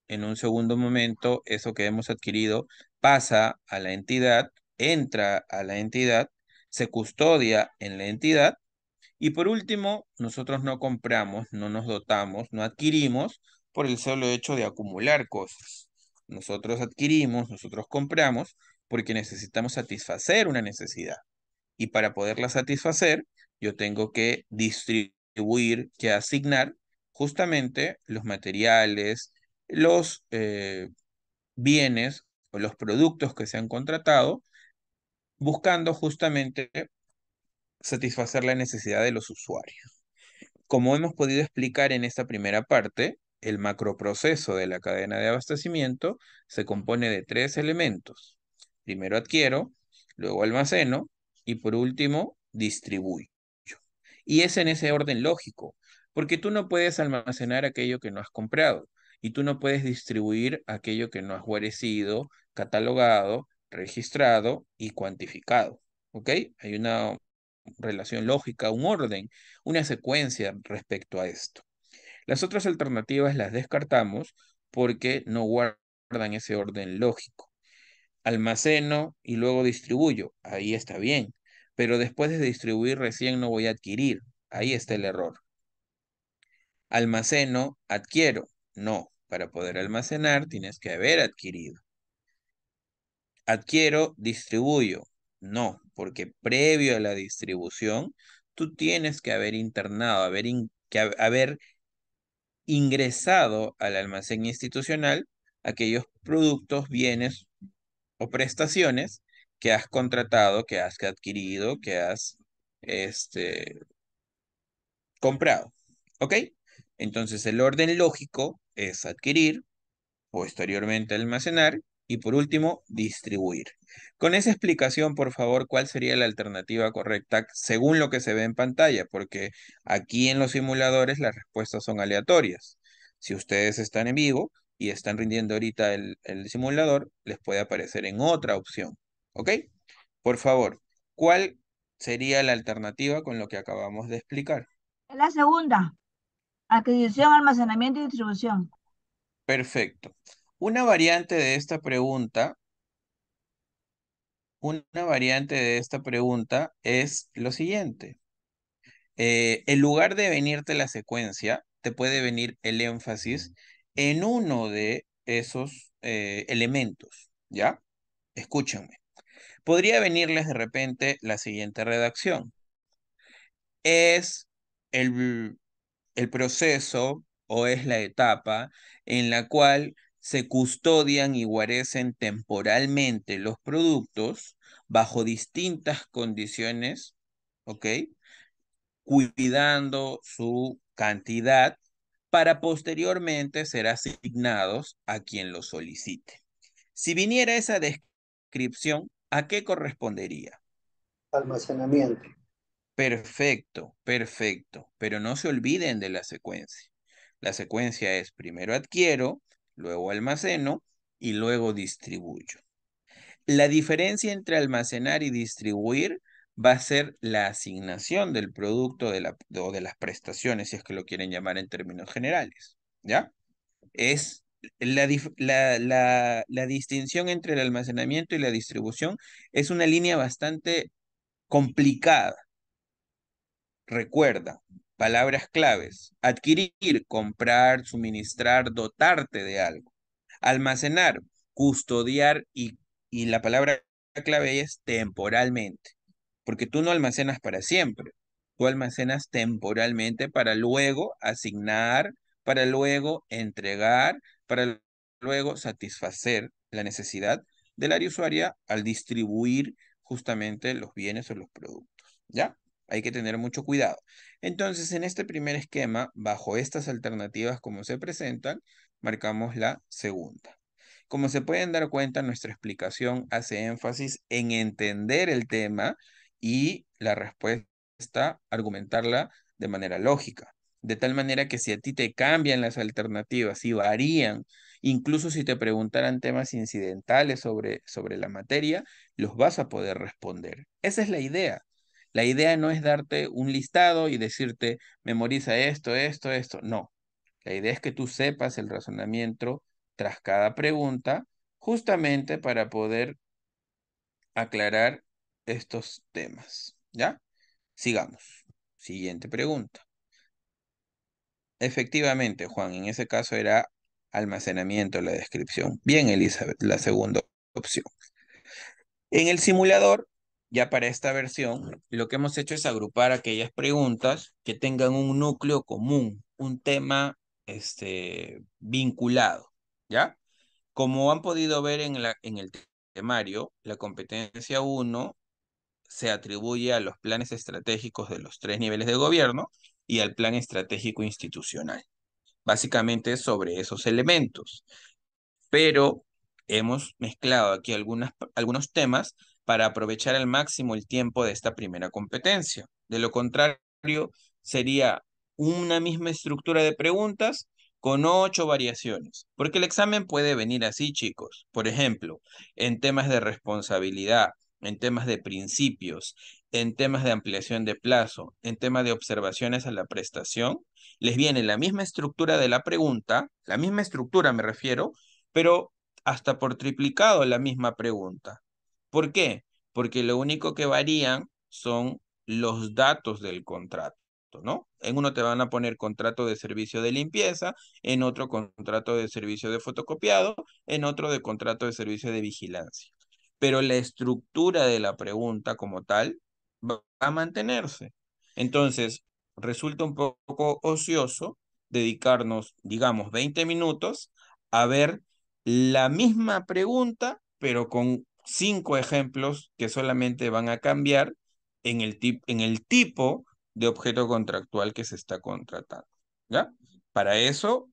Speaker 1: en un segundo momento eso que hemos adquirido pasa a la entidad, entra a la entidad, se custodia en la entidad y por último nosotros no compramos, no nos dotamos, no adquirimos por el solo hecho de acumular cosas. Nosotros adquirimos, nosotros compramos porque necesitamos satisfacer una necesidad y para poderla satisfacer, yo tengo que distribuir, que asignar justamente los materiales, los bienes o los productos que se han contratado, buscando justamente satisfacer la necesidad de los usuarios. Como hemos podido explicar en esta primera parte, el macroproceso de la cadena de abastecimiento se compone de 3 elementos. Primero adquiero, luego almaceno y por último distribuyo. Y es en ese orden lógico, porque tú no puedes almacenar aquello que no has comprado y tú no puedes distribuir aquello que no has guarecido, catalogado, registrado y cuantificado. ¿Ok? Hay una relación lógica, un orden, una secuencia respecto a esto. Las otras alternativas las descartamos porque no guardan ese orden lógico. Almaceno y luego distribuyo, ahí está bien, pero después de distribuir recién no voy a adquirir, ahí está el error. Almaceno, adquiero, no, para poder almacenar tienes que haber adquirido. Adquiero, distribuyo, no, porque previo a la distribución tú tienes que haber internado, haber ingresado al almacén institucional aquellos productos, bienes o prestaciones que has contratado, que has adquirido, que has este, comprado. ¿Ok? Entonces el orden lógico es adquirir, posteriormente almacenar y por último distribuir. Con esa explicación, por favor, ¿cuál sería la alternativa correcta según lo que se ve en pantalla? Porque aquí en los simuladores las respuestas son aleatorias. Si ustedes están en vivo y están rindiendo ahorita el simulador, les puede aparecer en otra opción. ¿Ok? Por favor, ¿cuál sería la alternativa con lo que acabamos de explicar?
Speaker 3: Es la segunda, adquisición, almacenamiento y distribución.
Speaker 1: Perfecto. Una variante de esta pregunta Una variante de esta pregunta es lo siguiente. En lugar de venirte la secuencia, te puede venir el énfasis en uno de esos elementos, ¿ya? Escúchenme. Podría venirles de repente la siguiente redacción. es el, el proceso o es la etapa en la cual se custodian y guarecen temporalmente los productos bajo distintas condiciones, ¿ok? Cuidando su cantidad para posteriormente ser asignados a quien lo solicite. Si viniera esa descripción, ¿a qué correspondería?
Speaker 7: Almacenamiento.
Speaker 1: Perfecto, perfecto, pero no se olviden de la secuencia. La secuencia es primero adquiero, luego almaceno y luego distribuyo. La diferencia entre almacenar y distribuir va a ser la asignación del producto o de las prestaciones, si es que lo quieren llamar en términos generales, ¿ya? Es la distinción entre el almacenamiento y la distribución es una línea bastante complicada. Recuerda, palabras claves: adquirir, comprar, suministrar, dotarte de algo. Almacenar, custodiar y la palabra clave es temporalmente, porque tú no almacenas para siempre, tú almacenas temporalmente para luego asignar, para luego entregar, para luego satisfacer la necesidad del área usuaria al distribuir justamente los bienes o los productos, ¿ya? Hay que tener mucho cuidado. Entonces, en este primer esquema, bajo estas alternativas como se presentan, marcamos la segunda. Como se pueden dar cuenta, nuestra explicación hace énfasis en entender el tema y la respuesta argumentarla de manera lógica. De tal manera que si a ti te cambian las alternativas y varían, incluso si te preguntaran temas incidentales sobre la materia, los vas a poder responder. Esa es la idea. La idea no es darte un listado y decirte, memoriza esto, esto, esto. No. La idea es que tú sepas el razonamiento tras cada pregunta, justamente para poder aclarar estos temas. ¿Ya? Sigamos. Siguiente pregunta. Efectivamente, Juan, en ese caso era almacenamiento la descripción. Bien, Elizabeth, la segunda opción. En el simulador, ya para esta versión, lo que hemos hecho es agrupar aquellas preguntas que tengan un núcleo común, un tema vinculado, ¿ya? Como han podido ver en el temario, la competencia 1 se atribuye a los planes estratégicos de los 3 niveles de gobierno y al plan estratégico institucional. Básicamente es sobre esos elementos, pero hemos mezclado aquí algunos temas para aprovechar al máximo el tiempo de esta primera competencia. De lo contrario, sería una misma estructura de preguntas con 8 variaciones, porque el examen puede venir así, chicos. Por ejemplo, en temas de responsabilidad, en temas de principios, en temas de ampliación de plazo, en temas de observaciones a la prestación, les viene la misma estructura de la pregunta, la misma estructura me refiero, pero hasta por triplicado la misma pregunta. ¿Por qué? Porque lo único que varían son los datos del contrato, ¿no? En uno te van a poner contrato de servicio de limpieza, en otro contrato de servicio de fotocopiado, en otro de contrato de servicio de vigilancia. Pero la estructura de la pregunta como tal va a mantenerse. Entonces, resulta un poco ocioso dedicarnos, digamos, 20 minutos a ver la misma pregunta, pero con 5 ejemplos que solamente van a cambiar en en el tipo de objeto contractual que se está contratando, ¿ya? Para eso,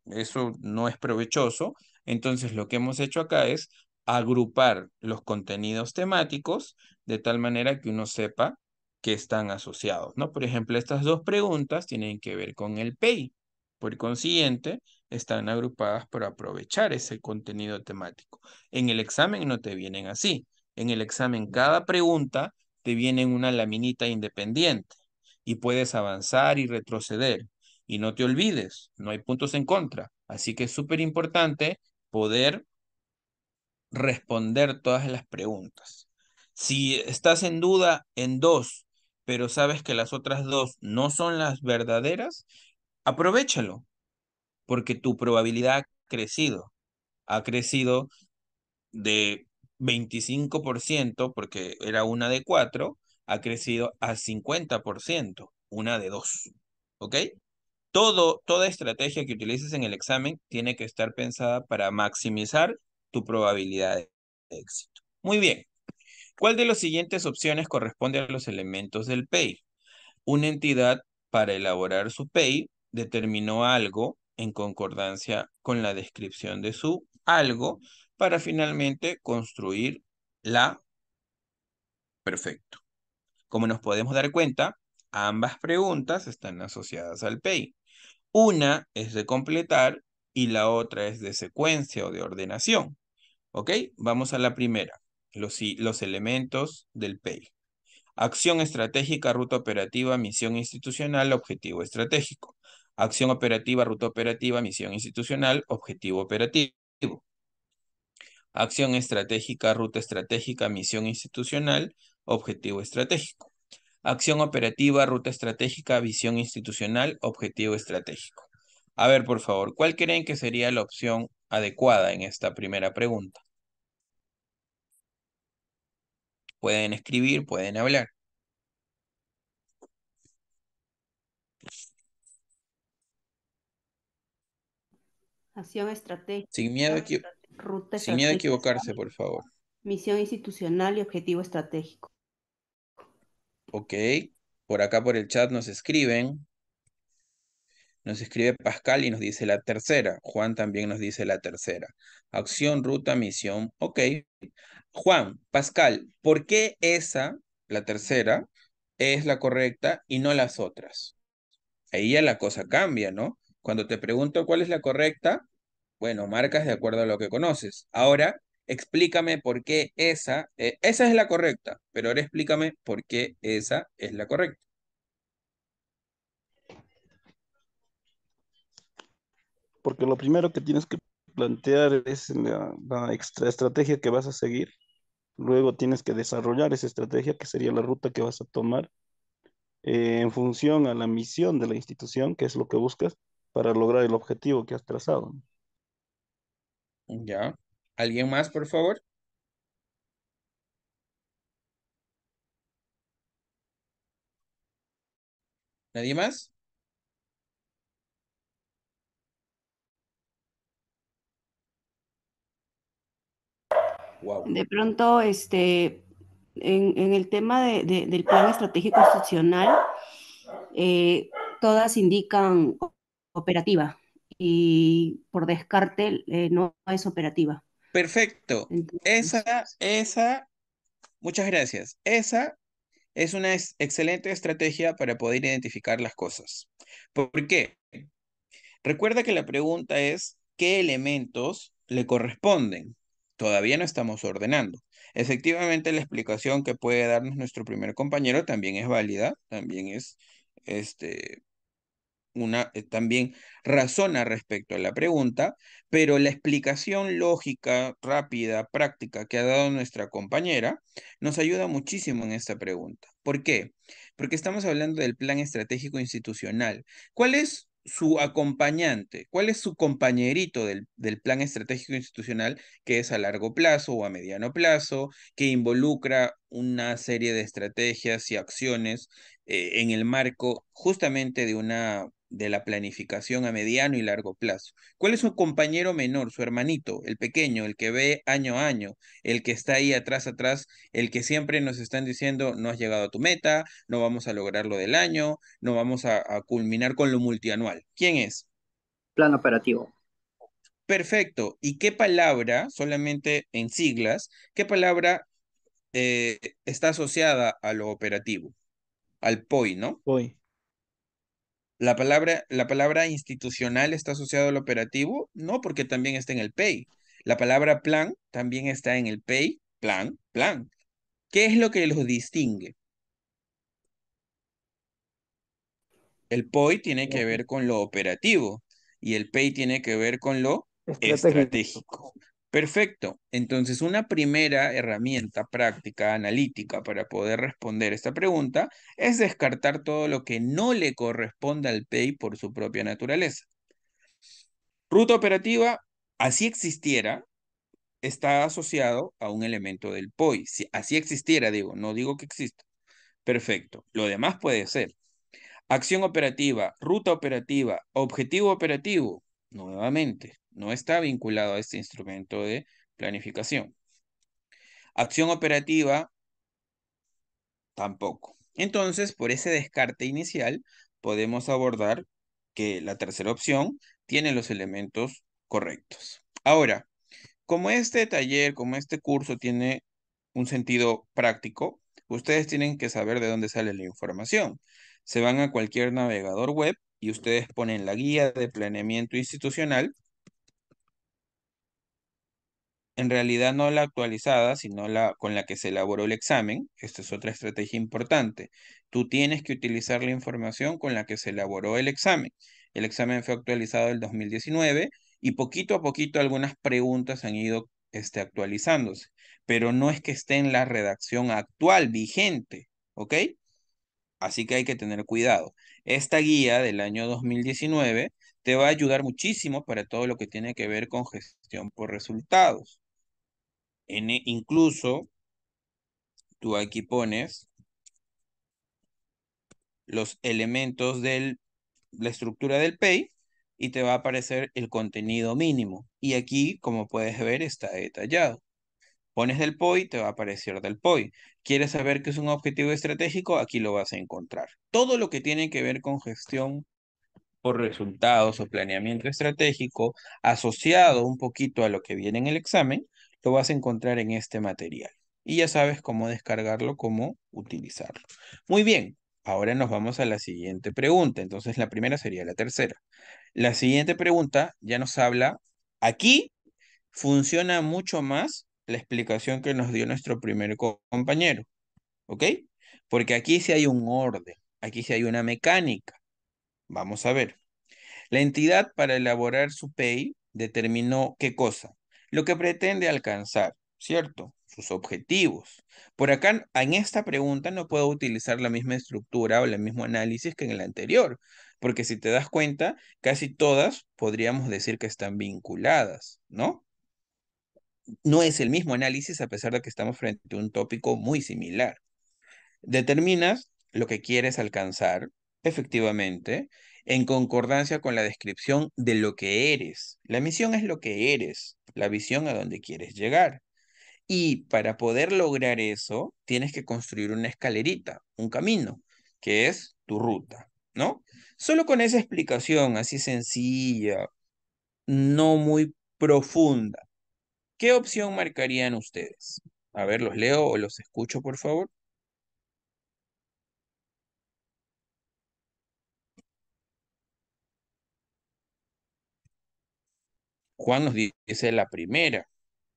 Speaker 1: eso no es provechoso. Entonces, lo que hemos hecho acá es agrupar los contenidos temáticos de tal manera que uno sepa que están asociados, ¿no? Por ejemplo, estas dos preguntas tienen que ver con el PEI. Por consiguiente, están agrupadas para aprovechar ese contenido temático. En el examen no te vienen así. En el examen, cada pregunta te viene en una laminita independiente y puedes avanzar y retroceder. Y no te olvides, no hay puntos en contra. Así que es súper importante poder responder todas las preguntas. Si estás en duda en dos, pero sabes que las otras dos no son las verdaderas, aprovéchalo, porque tu probabilidad ha crecido de 25%, porque era una de 4, ha crecido a 50%. una de dos. ¿Ok? Toda estrategia que utilices en el examen tiene que estar pensada para maximizar tu probabilidad de éxito. Muy bien. ¿Cuál de las siguientes opciones corresponde a los elementos del PEI? Una entidad para elaborar su PEI determinó algo en concordancia con la descripción de su algo para finalmente construir la perfecto. Como nos podemos dar cuenta, ambas preguntas están asociadas al PEI. Una es de completar y la otra es de secuencia o de ordenación. ¿Ok? Vamos a la primera. Los elementos del PEI. Acción estratégica, ruta operativa, misión institucional, objetivo estratégico. Acción operativa, ruta operativa, misión institucional, objetivo operativo. Acción estratégica, ruta estratégica, misión institucional, objetivo estratégico. Acción operativa, ruta estratégica, visión institucional, objetivo estratégico. A ver, por favor, ¿cuál creen que sería la opción adecuada en esta primera pregunta? Pueden escribir, pueden hablar.
Speaker 8: Acción estratégica,
Speaker 1: Sin miedo,
Speaker 8: ruta
Speaker 1: sin miedo a
Speaker 8: estratégica,
Speaker 1: equivocarse, por favor.
Speaker 8: misión institucional y objetivo estratégico.
Speaker 1: Ok. Por acá por el chat nos escriben. Nos escribe Pascal y nos dice la tercera. Juan también nos dice la tercera. Acción, ruta, misión. Ok. Juan, Pascal, ¿por qué esa, la tercera, es la correcta y no las otras? Ahí ya la cosa cambia, ¿no? Cuando te pregunto cuál es la correcta, bueno, marcas de acuerdo a lo que conoces. Ahora, explícame por qué esa es la correcta, pero ahora explícame por qué esa es la correcta.
Speaker 4: Porque lo primero que tienes que plantear es la estrategia que vas a seguir. Luego tienes que desarrollar esa estrategia, que sería la ruta que vas a tomar, en función a la misión de la institución, que es lo que buscas, para lograr el objetivo que has trazado.
Speaker 1: ¿Ya? ¿Alguien más, por favor? ¿Nadie más? Wow.
Speaker 8: De pronto, en el tema del plan estratégico institucional, todas indican operativa y por descarte no es operativa.
Speaker 1: Perfecto.
Speaker 8: Entonces,
Speaker 1: Muchas gracias. Esa es una excelente estrategia para poder identificar las cosas. ¿Por qué? Recuerda que la pregunta es, ¿qué elementos le corresponden? Todavía no estamos ordenando. Efectivamente, la explicación que puede darnos nuestro primer compañero también es válida, también es este, también razona respecto a la pregunta, pero la explicación lógica, rápida, práctica que ha dado nuestra compañera nos ayuda muchísimo en esta pregunta. ¿Por qué? Porque estamos hablando del plan estratégico institucional. ¿Cuál es su acompañante? ¿Cuál es su compañerito del plan estratégico institucional que es a largo plazo o a mediano plazo, que involucra una serie de estrategias y acciones en el marco justamente de la planificación a mediano y largo plazo? ¿Cuál es su compañero menor, su hermanito, el pequeño, el que ve año a año, el que está ahí atrás, el que siempre nos están diciendo no has llegado a tu meta, no vamos a lograr lo del año, no vamos a culminar con lo multianual? ¿Quién es?
Speaker 7: Plan operativo.
Speaker 1: Perfecto. ¿Y qué palabra, solamente en siglas, qué palabra está asociada a lo operativo? Al POI, ¿no?
Speaker 4: Hoy.
Speaker 1: ¿La palabra institucional está asociada al operativo? No, porque también está en el PEI. La palabra plan también está en el PEI. Plan, plan. ¿Qué es lo que los distingue? El POI tiene que ver con lo operativo y el PEI tiene que ver con lo
Speaker 5: Estratégico.
Speaker 1: estratégico. Perfecto. Entonces, una primera herramienta práctica, analítica, para poder responder esta pregunta es descartar todo lo que no le corresponde al PEI por su propia naturaleza. Ruta operativa, así existiera, está asociado a un elemento del POI. Si así existiera, digo, no digo que exista. Perfecto. Lo demás puede ser. Acción operativa, ruta operativa, objetivo operativo. Nuevamente, no está vinculado a este instrumento de planificación. Acción operativa, tampoco. Entonces, por ese descarte inicial, podemos abordar que la tercera opción tiene los elementos correctos. Ahora, como este taller, como este curso tiene un sentido práctico, ustedes tienen que saber de dónde sale la información. Se van a cualquier navegador web y ustedes ponen la guía de planeamiento institucional, en realidad no la actualizada, sino la con la que se elaboró el examen. Esta es otra estrategia importante. Tú tienes que utilizar la información con la que se elaboró el examen. El examen fue actualizado el 2019 y poquito a poquito algunas preguntas han ido actualizándose, pero no es que esté en la redacción actual, vigente, ¿ok? Así que hay que tener cuidado. Esta guía del año 2019 te va a ayudar muchísimo para todo lo que tiene que ver con gestión por resultados. Incluso tú aquí pones los elementos de la estructura del PEI y te va a aparecer el contenido mínimo. Y aquí, como puedes ver, está detallado. Pones del POI, te va a aparecer del POI. ¿Quieres saber qué es un objetivo estratégico? Aquí lo vas a encontrar. Todo lo que tiene que ver con gestión por resultados o planeamiento estratégico, asociado un poquito a lo que viene en el examen, lo vas a encontrar en este material. Y ya sabes cómo descargarlo, cómo utilizarlo. Muy bien, ahora nos vamos a la siguiente pregunta. Entonces la primera sería la tercera. La siguiente pregunta ya nos habla, aquí funciona mucho más la explicación que nos dio nuestro primer compañero, ¿ok? Porque aquí sí hay un orden, aquí sí hay una mecánica. Vamos a ver. La entidad para elaborar su PEI determinó qué cosa, lo que pretende alcanzar, ¿cierto? Sus objetivos. Por acá, en esta pregunta no puedo utilizar la misma estructura o el mismo análisis que en el anterior, porque si te das cuenta, casi todas podríamos decir que están vinculadas, ¿no? No es el mismo análisis a pesar de que estamos frente a un tópico muy similar. Determinas lo que quieres alcanzar, efectivamente, en concordancia con la descripción de lo que eres. La misión es lo que eres, la visión a donde quieres llegar. Y para poder lograr eso, tienes que construir una escalerita, un camino, que es tu ruta, ¿no? Solo con esa explicación así sencilla, no muy profunda, ¿qué opción marcarían ustedes? A ver, los leo o los escucho, por favor. Juan nos dice la primera.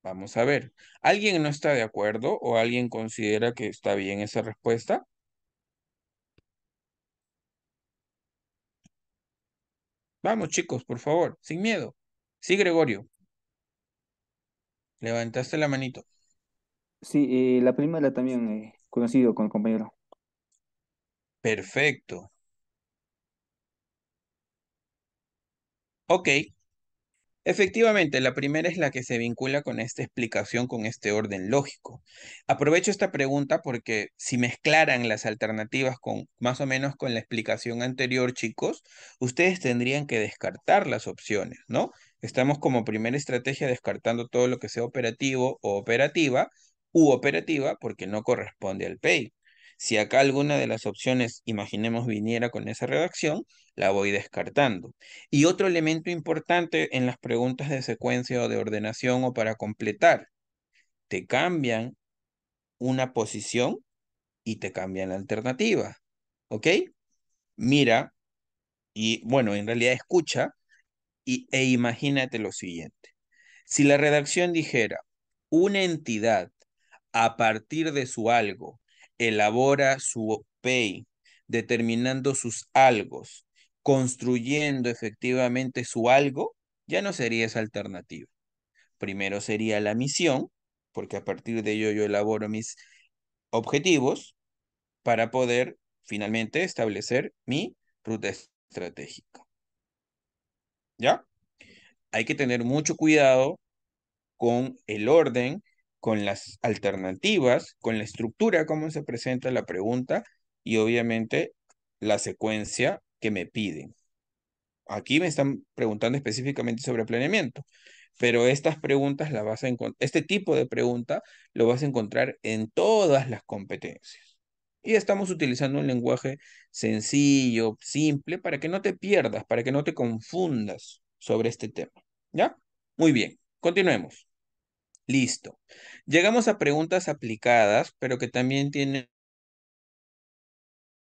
Speaker 1: Vamos a ver. ¿Alguien no está de acuerdo o alguien considera que está bien esa respuesta? Vamos, chicos, por favor, sin miedo. Sí, Gregorio, levantaste la manito.
Speaker 9: Sí, la primera también conocido con el compañero.
Speaker 1: Perfecto. Ok. Efectivamente, la primera es la que se vincula con esta explicación, con este orden lógico. Aprovecho esta pregunta porque si mezclaran las alternativas con más o menos con la explicación anterior, chicos, ustedes tendrían que descartar las opciones, ¿no? Estamos como primera estrategia descartando todo lo que sea operativo o operativa u operativa porque no corresponde al PEI. Si acá alguna de las opciones, imaginemos, viniera con esa redacción, la voy descartando. Y otro elemento importante en las preguntas de secuencia o de ordenación o para completar, te cambian una posición y te cambian la alternativa. ¿Ok? Mira, y bueno, en realidad escucha e imagínate lo siguiente. Si la redacción dijera, una entidad a partir de su algo elabora su PEI, determinando sus algos, construyendo efectivamente su algo, ya no sería esa alternativa. Primero sería la misión, porque a partir de ello yo elaboro mis objetivos para poder finalmente establecer mi ruta estratégica. ¿Ya? Hay que tener mucho cuidado con el orden, con las alternativas, con la estructura, cómo se presenta la pregunta y obviamente la secuencia que me piden. Aquí me están preguntando específicamente sobre planeamiento, pero estas preguntas las vas a encontrar, este tipo de pregunta lo vas a encontrar en todas las competencias. Y estamos utilizando un lenguaje sencillo, simple, para que no te pierdas, para que no te confundas sobre este tema. ¿Ya? Muy bien, continuemos. Listo. Llegamos a preguntas aplicadas, pero que también tienen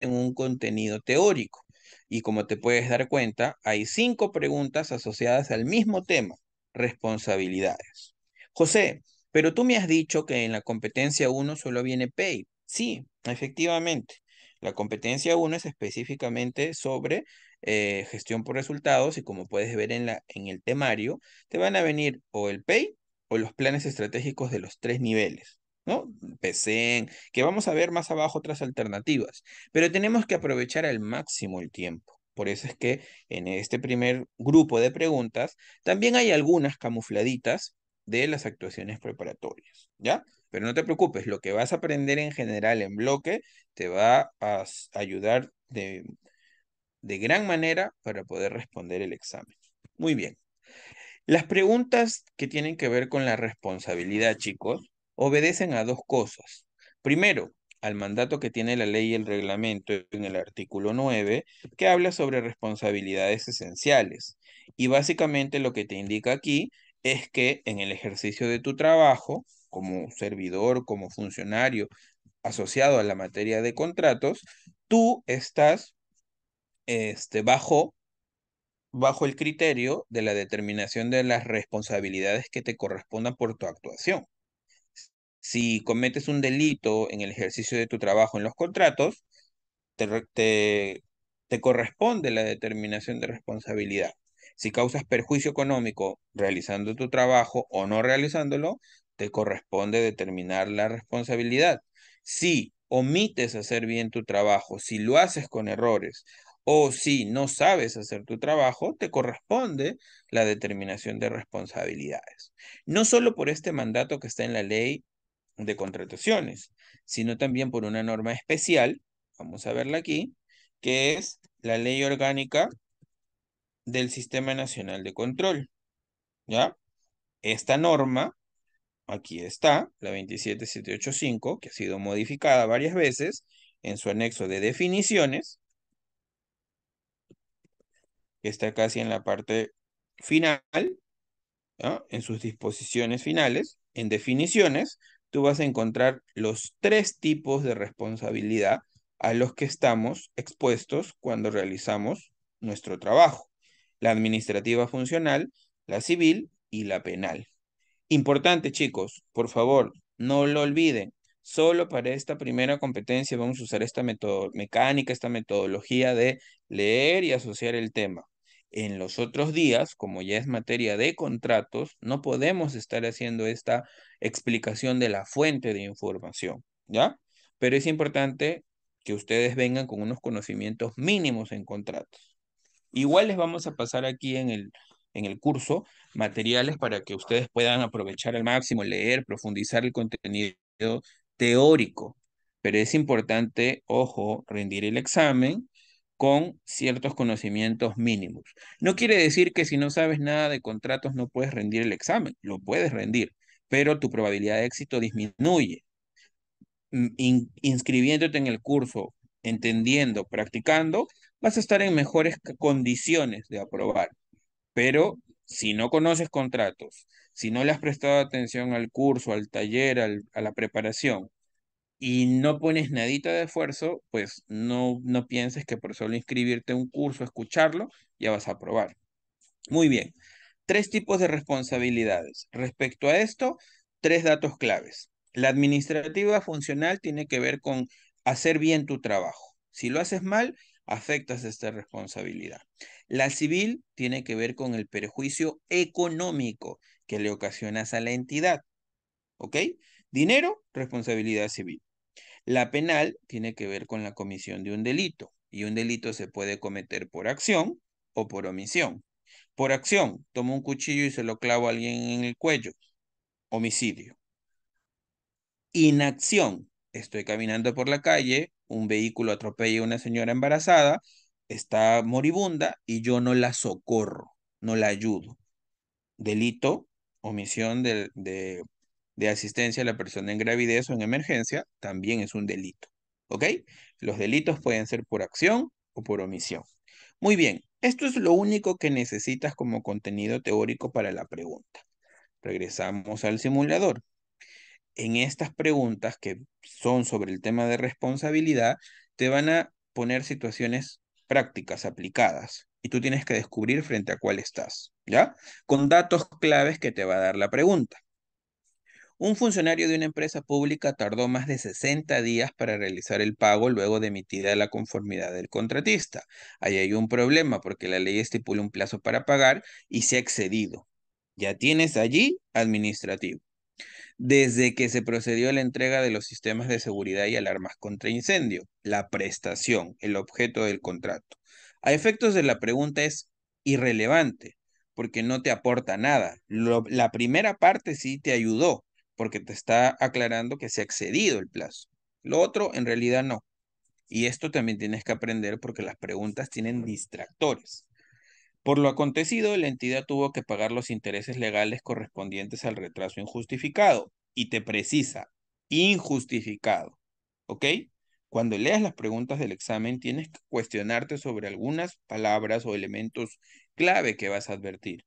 Speaker 1: un contenido teórico. Y como te puedes dar cuenta, hay 5 preguntas asociadas al mismo tema, responsabilidades. José, pero tú me has dicho que en la competencia 1 solo viene PAY. Sí, efectivamente. La competencia 1 es específicamente sobre gestión por resultados y como puedes ver en el temario, te van a venir o el PAY o los planes estratégicos de los 3 niveles, ¿no? PCN, que vamos a ver más abajo otras alternativas. Pero tenemos que aprovechar al máximo el tiempo. Por eso es que en este primer grupo de preguntas también hay algunas camufladitas de las actuaciones preparatorias, ¿ya? Pero no te preocupes, lo que vas a aprender en general en bloque te va a ayudar de gran manera para poder responder el examen. Muy bien. Las preguntas que tienen que ver con la responsabilidad, chicos, obedecen a 2 cosas. Primero, al mandato que tiene la ley y el reglamento en el artículo 9, que habla sobre responsabilidades esenciales. Y básicamente lo que te indica aquí es que en el ejercicio de tu trabajo, como servidor, como funcionario asociado a la materia de contratos, tú estás bajo el criterio de la determinación de las responsabilidades que te correspondan por tu actuación. Si cometes un delito en el ejercicio de tu trabajo en los contratos, te, te, te corresponde la determinación de responsabilidad. Si causas perjuicio económico realizando tu trabajo o no realizándolo, te corresponde determinar la responsabilidad. Si omites hacer bien tu trabajo, si lo haces con errores o si no sabes hacer tu trabajo, te corresponde la determinación de responsabilidades. No solo por este mandato que está en la ley de contrataciones, sino también por una norma especial, vamos a verla aquí, que es la Ley Orgánica del Sistema Nacional de Control, ¿ya? Esta norma, aquí está, la 27785, que ha sido modificada varias veces en su anexo de definiciones, que está casi en la parte final, ¿ya? En sus disposiciones finales, en definiciones, tú vas a encontrar los 3 tipos de responsabilidad a los que estamos expuestos cuando realizamos nuestro trabajo: la administrativa funcional, la civil y la penal. Importante, chicos, por favor, no lo olviden. Solo para esta primera competencia vamos a usar esta mecánica, esta metodología de leer y asociar el tema. En los otros días, como ya es materia de contratos, no podemos estar haciendo esta explicación de la fuente de información, ¿ya? Pero es importante que ustedes vengan con unos conocimientos mínimos en contratos. Igual les vamos a pasar aquí en el curso materiales para que ustedes puedan aprovechar al máximo, leer, profundizar el contenido teórico. Pero es importante, ojo, rendir el examen con ciertos conocimientos mínimos. No quiere decir que si no sabes nada de contratos no puedes rendir el examen, lo puedes rendir, pero tu probabilidad de éxito disminuye. Inscribiéndote en el curso, entendiendo, practicando, vas a estar en mejores condiciones de aprobar. Pero si no conoces contratos, si no le has prestado atención al curso, al taller, a la preparación, y no pones nadita de esfuerzo, pues no pienses que por solo inscribirte en un curso, escucharlo, ya vas a aprobar. Muy bien. 3 tipos de responsabilidades. Respecto a esto, 3 datos claves. La administrativa funcional tiene que ver con hacer bien tu trabajo. Si lo haces mal, afectas esta responsabilidad. La civil tiene que ver con el perjuicio económico que le ocasionas a la entidad. ¿Ok? Dinero, responsabilidad civil. La penal tiene que ver con la comisión de un delito. Y un delito se puede cometer por acción o por omisión. Por acción, tomo un cuchillo y se lo clavo a alguien en el cuello. Homicidio. Inacción Estoy caminando por la calle, un vehículo atropella a una señora embarazada, está moribunda y yo no la socorro, no la ayudo. Delito, omisión de asistencia a la persona en gravidez o en emergencia, también es un delito. ¿Ok? Los delitos pueden ser por acción o por omisión. Muy bien, esto es lo único que necesitas como contenido teórico para la pregunta. Regresamos al simulador. En estas preguntas que son sobre el tema de responsabilidad, te van a poner situaciones prácticas aplicadas y tú tienes que descubrir frente a cuál estás, ¿ya? Con datos claves que te va a dar la pregunta. Un funcionario de una empresa pública tardó más de 60 días para realizar el pago luego de emitida la conformidad del contratista. Ahí hay un problema porque la ley estipula un plazo para pagar y se ha excedido. Ya tienes allí administrativo. Desde que se procedió a la entrega de los sistemas de seguridad y alarmas contra incendio, la prestación, el objeto del contrato. A efectos de la pregunta es irrelevante, porque no te aporta nada. La primera parte sí te ayudó, porque te está aclarando que se ha excedido el plazo. Lo otro, en realidad, no. Y esto también tienes que aprender porque las preguntas tienen distractores. Por lo acontecido, la entidad tuvo que pagar los intereses legales correspondientes al retraso injustificado y te precisa, injustificado, ¿ok? Cuando leas las preguntas del examen, tienes que cuestionarte sobre algunas palabras o elementos clave que vas a advertir.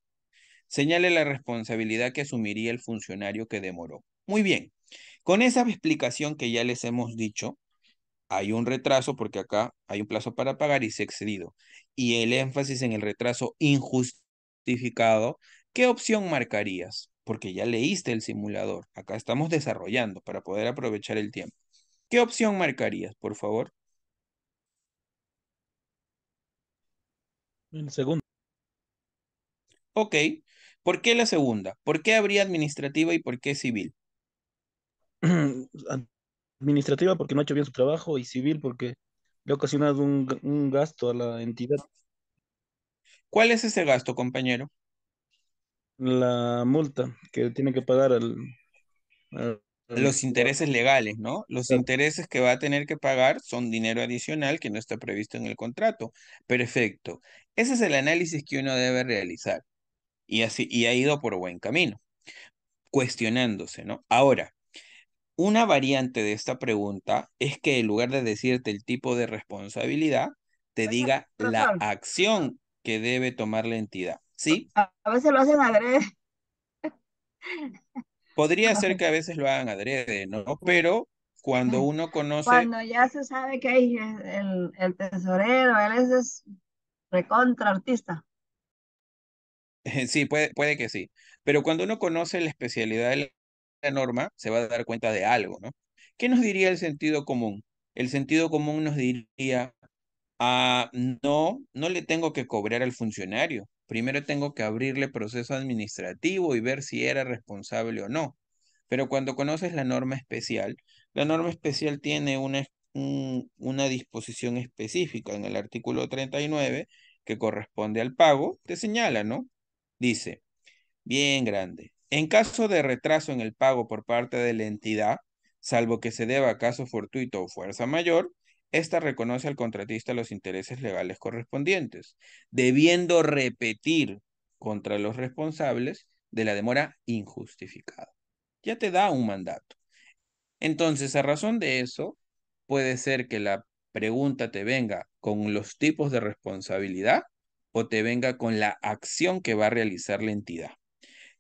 Speaker 1: Señale la responsabilidad que asumiría el funcionario que demoró. Muy bien, con esa explicación que ya les hemos dicho, hay un retraso porque acá hay un plazo para pagar y se ha excedido. Y el énfasis en el retraso injustificado, ¿qué opción marcarías? Porque ya leíste el simulador. Acá estamos desarrollando para poder aprovechar el tiempo. ¿Qué opción marcarías, por favor?
Speaker 4: El segundo.
Speaker 1: Ok. ¿Por qué la segunda? ¿Por qué habría administrativa y por qué civil?
Speaker 4: Administrativa porque no ha hecho bien su trabajo y civil porque le ha ocasionado un gasto a la entidad.
Speaker 1: ¿Cuál es ese gasto, compañero?
Speaker 4: La multa que tiene que pagar al
Speaker 1: Los intereses legales, ¿no? Los intereses que va a tener que pagar son dinero adicional que no está previsto en el contrato. Perfecto. Ese es el análisis que uno debe realizar. Y así, y ha ido por buen camino, cuestionándose, ¿no? Ahora, una variante de esta pregunta es que en lugar de decirte el tipo de responsabilidad, te diga la
Speaker 3: Profesor,
Speaker 1: acción que debe tomar la entidad. ¿Sí?
Speaker 3: a veces lo hacen adrede.
Speaker 1: Podría ser que a veces lo hagan adrede, ¿no? Pero cuando uno conoce,
Speaker 3: Cuando ya se sabe que hay el tesorero, él es recontra artista.
Speaker 1: sí, puede que sí, pero cuando uno conoce la especialidad de la norma, se va a dar cuenta de algo, ¿no? ¿Qué nos diría el sentido común? El sentido común nos diría, no, no le tengo que cobrar al funcionario. Primero tengo que abrirle proceso administrativo y ver si era responsable o no. Pero cuando conoces la norma especial tiene una disposición específica en el artículo 39 que corresponde al pago, te señala, ¿no? Dice, bien grande. En caso de retraso en el pago por parte de la entidad, salvo que se deba a caso fortuito o fuerza mayor, ésta reconoce al contratista los intereses legales correspondientes, debiendo repetir contra los responsables de la demora injustificada. Ya te da un mandato. Entonces, a razón de eso, puede ser que la pregunta te venga con los tipos de responsabilidad o te venga con la acción que va a realizar la entidad.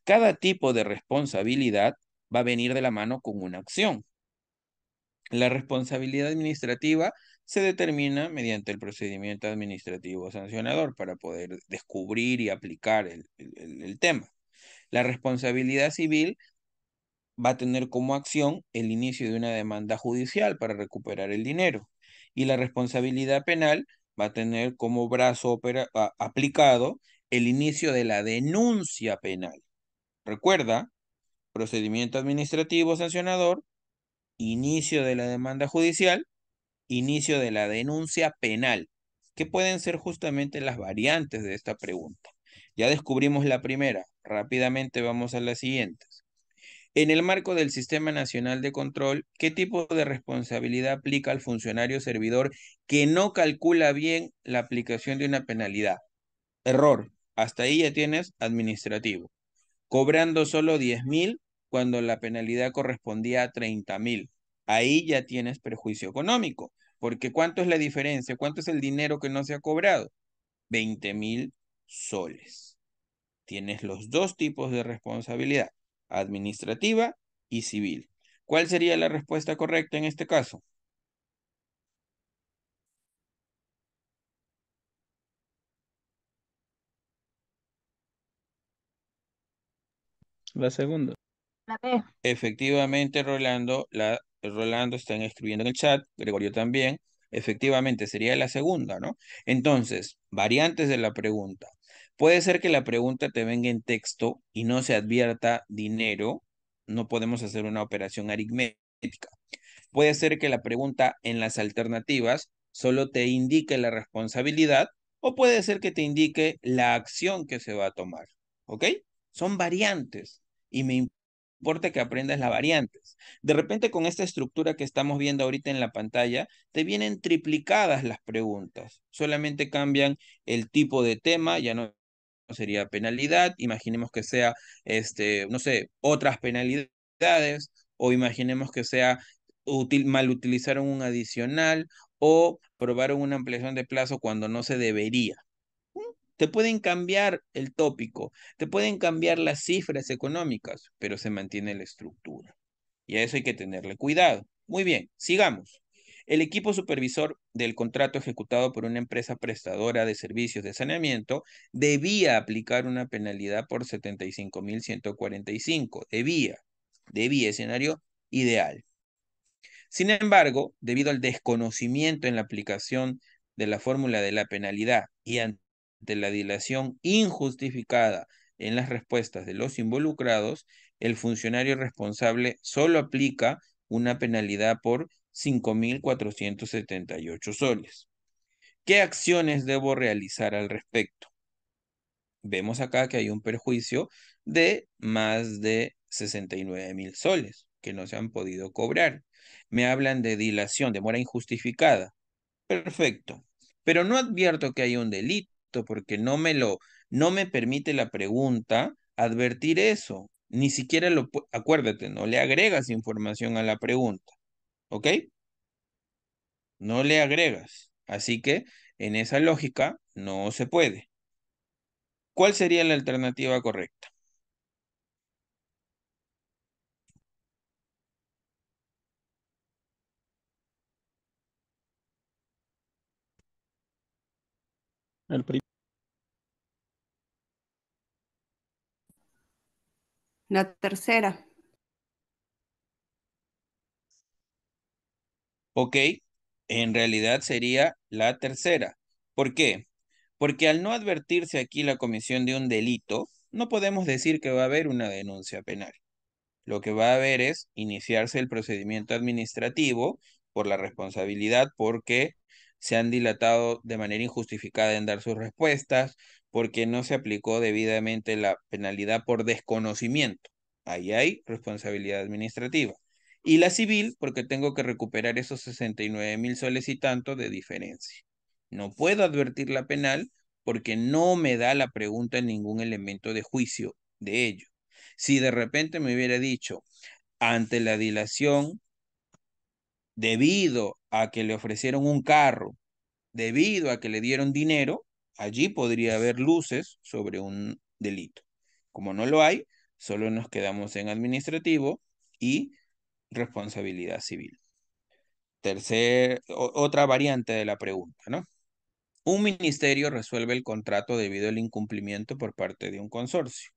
Speaker 1: Cada tipo de responsabilidad va a venir de la mano con una acción. La responsabilidad administrativa se determina mediante el procedimiento administrativo sancionador para poder descubrir y aplicar el tema. La responsabilidad civil va a tener como acción el inicio de una demanda judicial para recuperar el dinero. Y la responsabilidad penal va a tener como brazo aplicado el inicio de la denuncia penal. Recuerda, procedimiento administrativo sancionador, inicio de la demanda judicial, inicio de la denuncia penal, que pueden ser justamente las variantes de esta pregunta. Ya descubrimos la primera, rápidamente vamos a las siguientes. En el marco del Sistema Nacional de Control, ¿qué tipo de responsabilidad aplica al funcionario servidor que no calcula bien la aplicación de una penalidad? Error. Hasta ahí ya tienes administrativo. Cobrando solo 10.000 cuando la penalidad correspondía a 30.000. Ahí ya tienes perjuicio económico. Porque ¿cuánto es la diferencia? ¿Cuánto es el dinero que no se ha cobrado? 20.000 soles. Tienes los dos tipos de responsabilidad, administrativa y civil. ¿Cuál sería la respuesta correcta en este caso?
Speaker 4: La segunda.
Speaker 3: La B.
Speaker 1: Efectivamente, Rolando están escribiendo en el chat, Gregorio también. Efectivamente, sería la segunda, ¿no? Entonces, variantes de la pregunta. Puede ser que la pregunta te venga en texto y no se advierta dinero. No podemos hacer una operación aritmética. Puede ser que la pregunta en las alternativas solo te indique la responsabilidad o puede ser que te indique la acción que se va a tomar. ¿Ok? Son variantes y me importa que aprendas las variantes. De repente con esta estructura que estamos viendo ahorita en la pantalla, te vienen triplicadas las preguntas. Solamente cambian el tipo de tema, ya no sería penalidad, imaginemos que sea, no sé, otras penalidades, o imaginemos que sea mal utilizaron un adicional o probaron una ampliación de plazo cuando no se debería. Te pueden cambiar el tópico, te pueden cambiar las cifras económicas, pero se mantiene la estructura. Y a eso hay que tenerle cuidado. Muy bien, sigamos. El equipo supervisor del contrato ejecutado por una empresa prestadora de servicios de saneamiento debía aplicar una penalidad por 75.145. Debía, escenario ideal. Sin embargo, debido al desconocimiento en la aplicación de la fórmula de la penalidad y ante la dilación injustificada en las respuestas de los involucrados, el funcionario responsable solo aplica una penalidad por 5.478 soles. ¿Qué acciones debo realizar al respecto? Vemos acá que hay un perjuicio de más de 69.000 soles que no se han podido cobrar. Me hablan de dilación, demora injustificada. Perfecto. Pero no advierto que hay un delito porque no me permite la pregunta advertir eso. Ni siquiera acuérdate, no le agregas información a la pregunta. ¿Ok? No le agregas. Así que en esa lógica no se puede. ¿Cuál sería la alternativa correcta?
Speaker 4: El pri-
Speaker 8: La tercera.
Speaker 1: Ok, en realidad sería la tercera. ¿Por qué? Porque al no advertirse aquí la comisión de un delito, no podemos decir que va a haber una denuncia penal. Lo que va a haber es iniciarse el procedimiento administrativo por la responsabilidad porque se han dilatado de manera injustificada en dar sus respuestas, porque no se aplicó debidamente la penalidad por desconocimiento. Ahí hay responsabilidad administrativa. Y la civil, porque tengo que recuperar esos 69.000 soles y tanto de diferencia. No puedo advertir la penal porque no me da la pregunta ningún elemento de juicio de ello. Si de repente me hubiera dicho, ante la dilación, debido a que le ofrecieron un carro, debido a que le dieron dinero, allí podría haber luces sobre un delito. Como no lo hay, solo nos quedamos en administrativo y responsabilidad civil. Otra variante de la pregunta, ¿no? Un ministerio resuelve el contrato debido al incumplimiento por parte de un consorcio.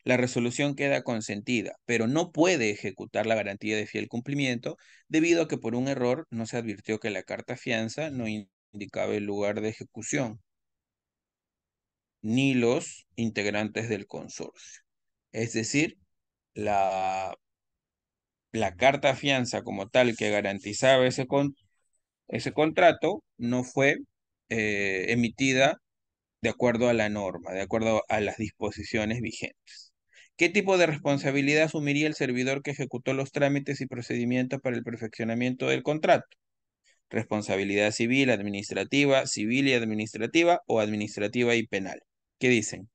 Speaker 1: La resolución queda consentida, pero no puede ejecutar la garantía de fiel cumplimiento debido a que por un error no se advirtió que la carta fianza no indicaba el lugar de ejecución ni los integrantes del consorcio. Es decir, la, la carta fianza como tal que garantizaba ese contrato no fue emitida de acuerdo a la norma, de acuerdo a las disposiciones vigentes. ¿Qué tipo de responsabilidad asumiría el servidor que ejecutó los trámites y procedimientos para el perfeccionamiento del contrato? Responsabilidad civil y administrativa o administrativa y penal. ¿Qué dicen?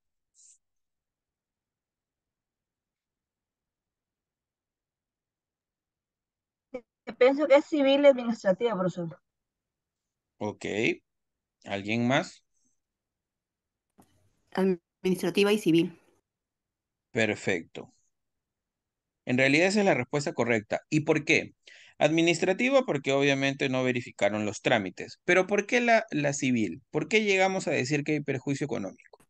Speaker 3: Pienso que es civil y administrativa, profesor.
Speaker 1: Ok. ¿Alguien más?
Speaker 8: Administrativa y civil.
Speaker 1: Perfecto. En realidad esa es la respuesta correcta. ¿Y por qué? Administrativa porque obviamente no verificaron los trámites. Pero ¿por qué la civil? ¿Por qué llegamos a decir que hay perjuicio económico?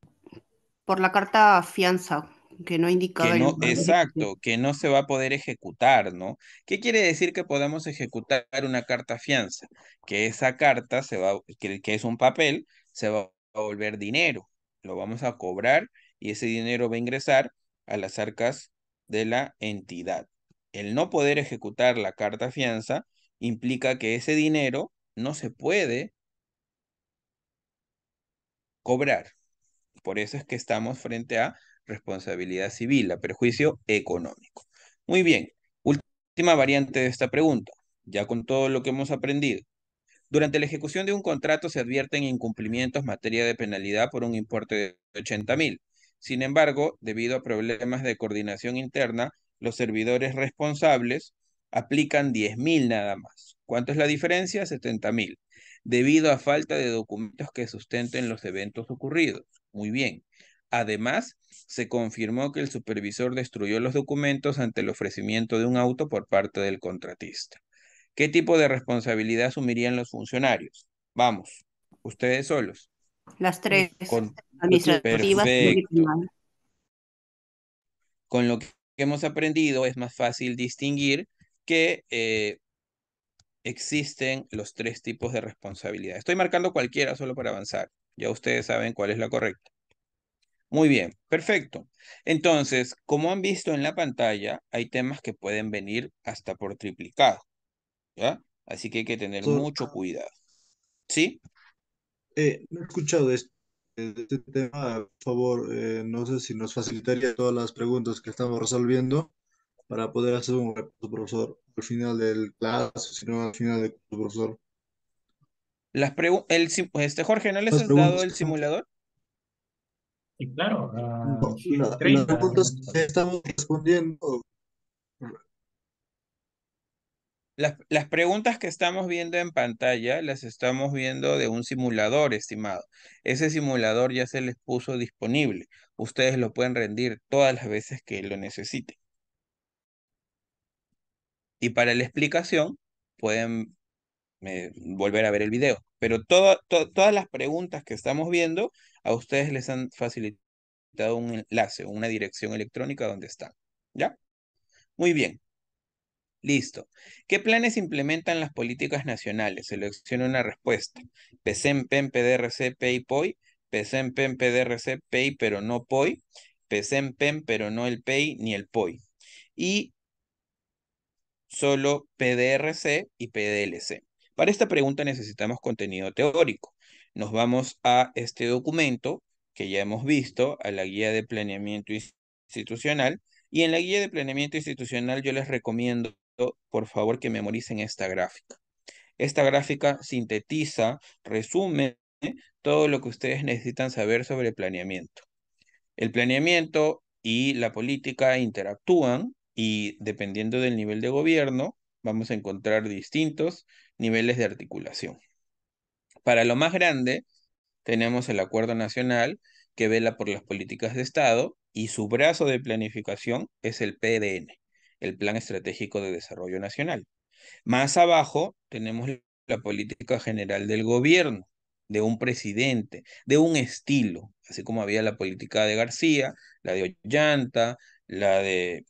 Speaker 8: Por la carta fianza, que no
Speaker 1: Que
Speaker 8: indicaba el
Speaker 1: no,
Speaker 8: lugar de ejecución.
Speaker 1: exacto, que no se va a poder ejecutar, ¿no? ¿Qué quiere decir que podamos ejecutar una carta fianza? Que esa carta que es un papel, se va a volver dinero. Lo vamos a cobrar y ese dinero va a ingresar a las arcas de la entidad. El no poder ejecutar la carta fianza implica que ese dinero no se puede cobrar. Por eso es que estamos frente a responsabilidad civil, a perjuicio económico. Muy bien, última variante de esta pregunta, ya con todo lo que hemos aprendido. Durante la ejecución de un contrato se advierten incumplimientos en materia de penalidad por un importe de 80.000. Sin embargo, debido a problemas de coordinación interna, los servidores responsables aplican 10.000 nada más. ¿Cuánto es la diferencia? 70.000. Debido a falta de documentos que sustenten los eventos ocurridos. Muy bien. Además, se confirmó que el supervisor destruyó los documentos ante el ofrecimiento de un auto por parte del contratista. ¿Qué tipo de responsabilidad asumirían los funcionarios? Vamos, ustedes solos.
Speaker 8: Las tres,
Speaker 1: Con
Speaker 8: administrativa, civil y
Speaker 1: perfecto.
Speaker 8: penal.
Speaker 1: Con lo que hemos aprendido es más fácil distinguir que existen los tres tipos de responsabilidad. Estoy marcando cualquiera solo para avanzar. Ya ustedes saben cuál es la correcta. Muy bien, perfecto. Entonces, como han visto en la pantalla, hay temas que pueden venir hasta por triplicado, ¿ya? Así que hay que tener
Speaker 6: Profesor,
Speaker 1: mucho cuidado. ¿Sí?
Speaker 6: no he escuchado de este tema. Por favor, no sé si nos facilitaría todas las preguntas que estamos resolviendo para poder hacer un repaso, profesor, al final del clase, si no al final del curso, profesor.
Speaker 1: Jorge, ¿no les
Speaker 6: Las
Speaker 1: has dado
Speaker 6: preguntas
Speaker 1: el
Speaker 6: que estamos,
Speaker 1: simulador?
Speaker 2: Sí, claro.
Speaker 6: no,
Speaker 2: Sí,
Speaker 6: las
Speaker 2: 30 más o
Speaker 6: preguntas
Speaker 2: menos.
Speaker 6: que estamos respondiendo,
Speaker 1: Las preguntas que estamos viendo en pantalla las estamos viendo de un simulador, estimado. Ese simulador ya se les puso disponible. Ustedes lo pueden rendir todas las veces que lo necesiten. Y para la explicación pueden volver a ver el video. Pero todas las preguntas que estamos viendo, a ustedes les han facilitado un enlace, una dirección electrónica donde están. ¿Ya? Muy bien. Listo. ¿Qué planes implementan las políticas nacionales? Seleccione una respuesta. PESEM, PEN, PDRC, PEI, POI. PESEM, PEN, PDRC, PEI, pero no POI. PESEM, PEN, pero no el PEI ni el POI. Y solo PDRC y PDLC. Para esta pregunta necesitamos contenido teórico. Nos vamos a este documento que ya hemos visto, a la guía de planeamiento institucional. Y en la guía de planeamiento institucional yo les recomiendo, por favor, que memoricen esta gráfica. Esta gráfica sintetiza, resume todo lo que ustedes necesitan saber sobre planeamiento. El planeamiento y la política interactúan y dependiendo del nivel de gobierno, vamos a encontrar distintos niveles de articulación. Para lo más grande, tenemos el Acuerdo Nacional que vela por las políticas de Estado y su brazo de planificación es el PDN, el Plan Estratégico de Desarrollo Nacional. Más abajo tenemos la política general del gobierno, de un presidente, de un estilo, así como había la política de García, la de Ollanta, la de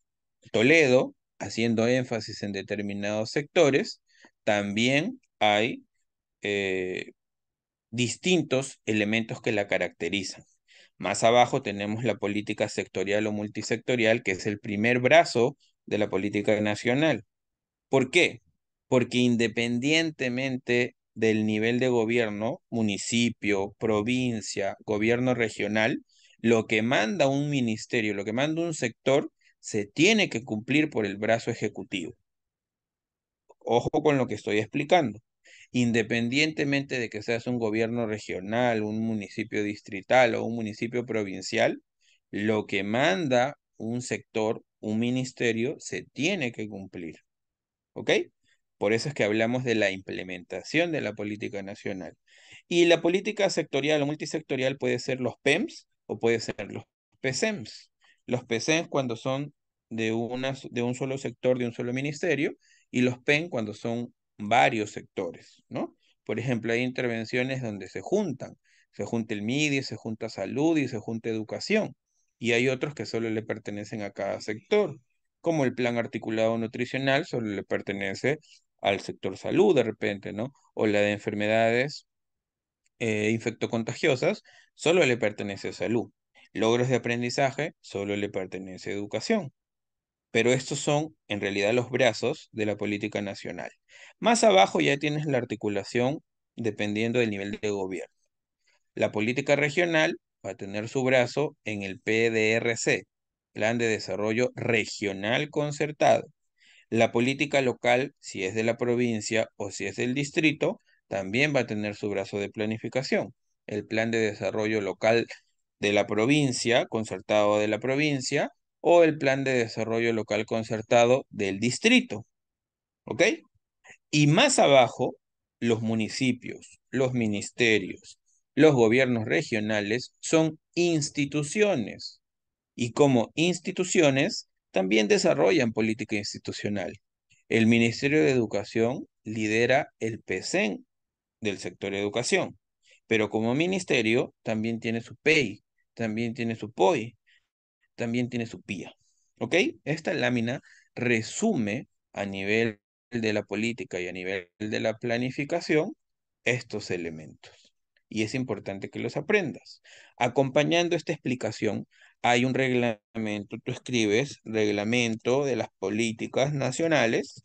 Speaker 1: Toledo, haciendo énfasis en determinados sectores, también hay eh, distintos elementos que la caracterizan. Más abajo tenemos la política sectorial o multisectorial, que es el primer brazo de la política nacional. ¿Por qué? Porque independientemente del nivel de gobierno, municipio, provincia, gobierno regional, Lo que manda un ministerio, lo que manda un sector, se tiene que cumplir por el brazo ejecutivo. Ojo con lo que estoy explicando. Independientemente de que seas un gobierno regional, un municipio distrital o un municipio provincial, lo que manda un sector, un ministerio, se tiene que cumplir. ¿Ok? Por eso es que hablamos de la implementación de la política nacional. Y la política sectorial o multisectorial puede ser los PEMS o puede ser los PSEMS. Los PSEMS cuando son de un solo sector, de un solo ministerio, y los PEN cuando son varios sectores, ¿no? Por ejemplo, hay intervenciones donde se juntan. Se junta el MIDI, se junta salud y se junta educación. Y hay otros que solo le pertenecen a cada sector, como el plan articulado nutricional solo le pertenece al sector salud de repente, ¿no? O la de enfermedades infectocontagiosas solo le pertenece a salud. Logros de aprendizaje solo le pertenece a educación. Pero estos son en realidad los brazos de la política nacional. Más abajo ya tienes la articulación dependiendo del nivel de gobierno. La política regional va a tener su brazo en el PDRC, Plan de Desarrollo Regional Concertado. La política local, si es de la provincia o si es del distrito, también va a tener su brazo de planificación. El plan de desarrollo local de la provincia, concertado de la provincia, o el plan de desarrollo local concertado del distrito. ¿Ok? Y más abajo, los municipios, los ministerios, los gobiernos regionales son instituciones. Y como instituciones, también desarrollan política institucional. El Ministerio de Educación lidera el PECEN del sector educación, pero como ministerio también tiene su PEI, también tiene su POI, también tiene su PIA. ¿Ok? Esta lámina resume a nivel de la política y a nivel de la planificación estos elementos. Y es importante que los aprendas. Acompañando esta explicación, hay un reglamento, tú escribes reglamento de las políticas nacionales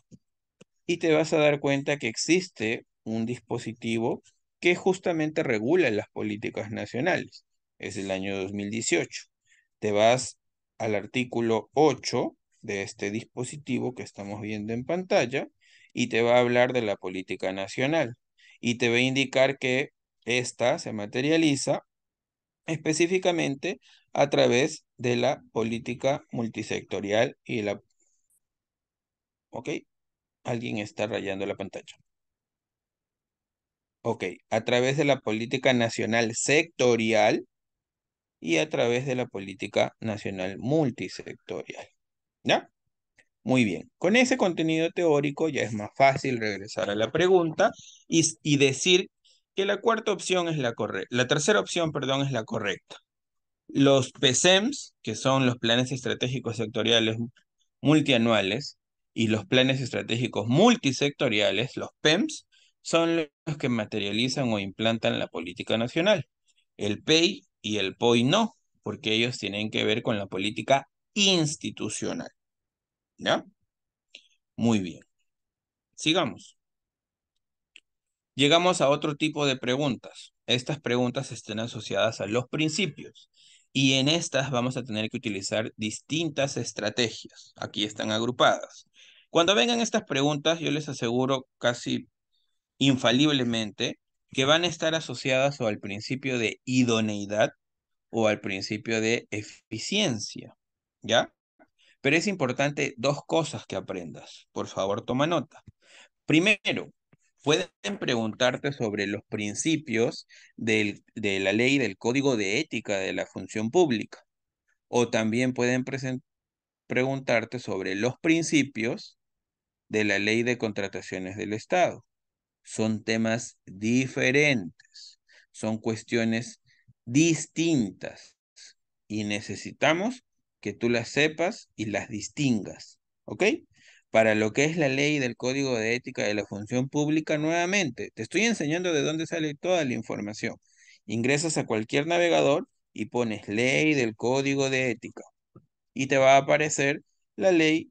Speaker 1: y te vas a dar cuenta que existe un dispositivo que justamente regula las políticas nacionales. Es el año 2018. Te vas al artículo 8 de este dispositivo que estamos viendo en pantalla y te va a hablar de la política nacional y te va a indicar que esta se materializa específicamente a través de la política multisectorial y la... ¿Ok? Alguien está rayando la pantalla. Ok, a través de la política nacional sectorial y a través de la política nacional multisectorial. ¿Ya? Muy bien. Con ese contenido teórico ya es más fácil regresar a la pregunta y decir que la cuarta opción es la correcta. La tercera opción, perdón, es la correcta. Los PSEMs, que son los planes estratégicos sectoriales multianuales, y los planes estratégicos multisectoriales, los PEMS, son los que materializan o implantan la política nacional. El PEI y el POI no, porque ellos tienen que ver con la política institucional. ¿Ya? Muy bien. Sigamos. Llegamos a otro tipo de preguntas. Estas preguntas están asociadas a los principios y en estas vamos a tener que utilizar distintas estrategias. Aquí están agrupadas. Cuando vengan estas preguntas, yo les aseguro casi infaliblemente que van a estar asociadas o al principio de idoneidad o al principio de eficiencia. ¿Ya? Pero es importante dos cosas que aprendas. Por favor, toma nota. Primero, pueden preguntarte sobre los principios de la ley del Código de Ética de la Función Pública. O también pueden preguntarte sobre los principios de la ley de contrataciones del Estado. Son temas diferentes, son cuestiones distintas y necesitamos que tú las sepas y las distingas, ¿ok? Para lo que es la ley del Código de Ética de la Función Pública, nuevamente, te estoy enseñando de dónde sale toda la información. Ingresas a cualquier navegador y pones ley del Código de Ética y te va a aparecer la ley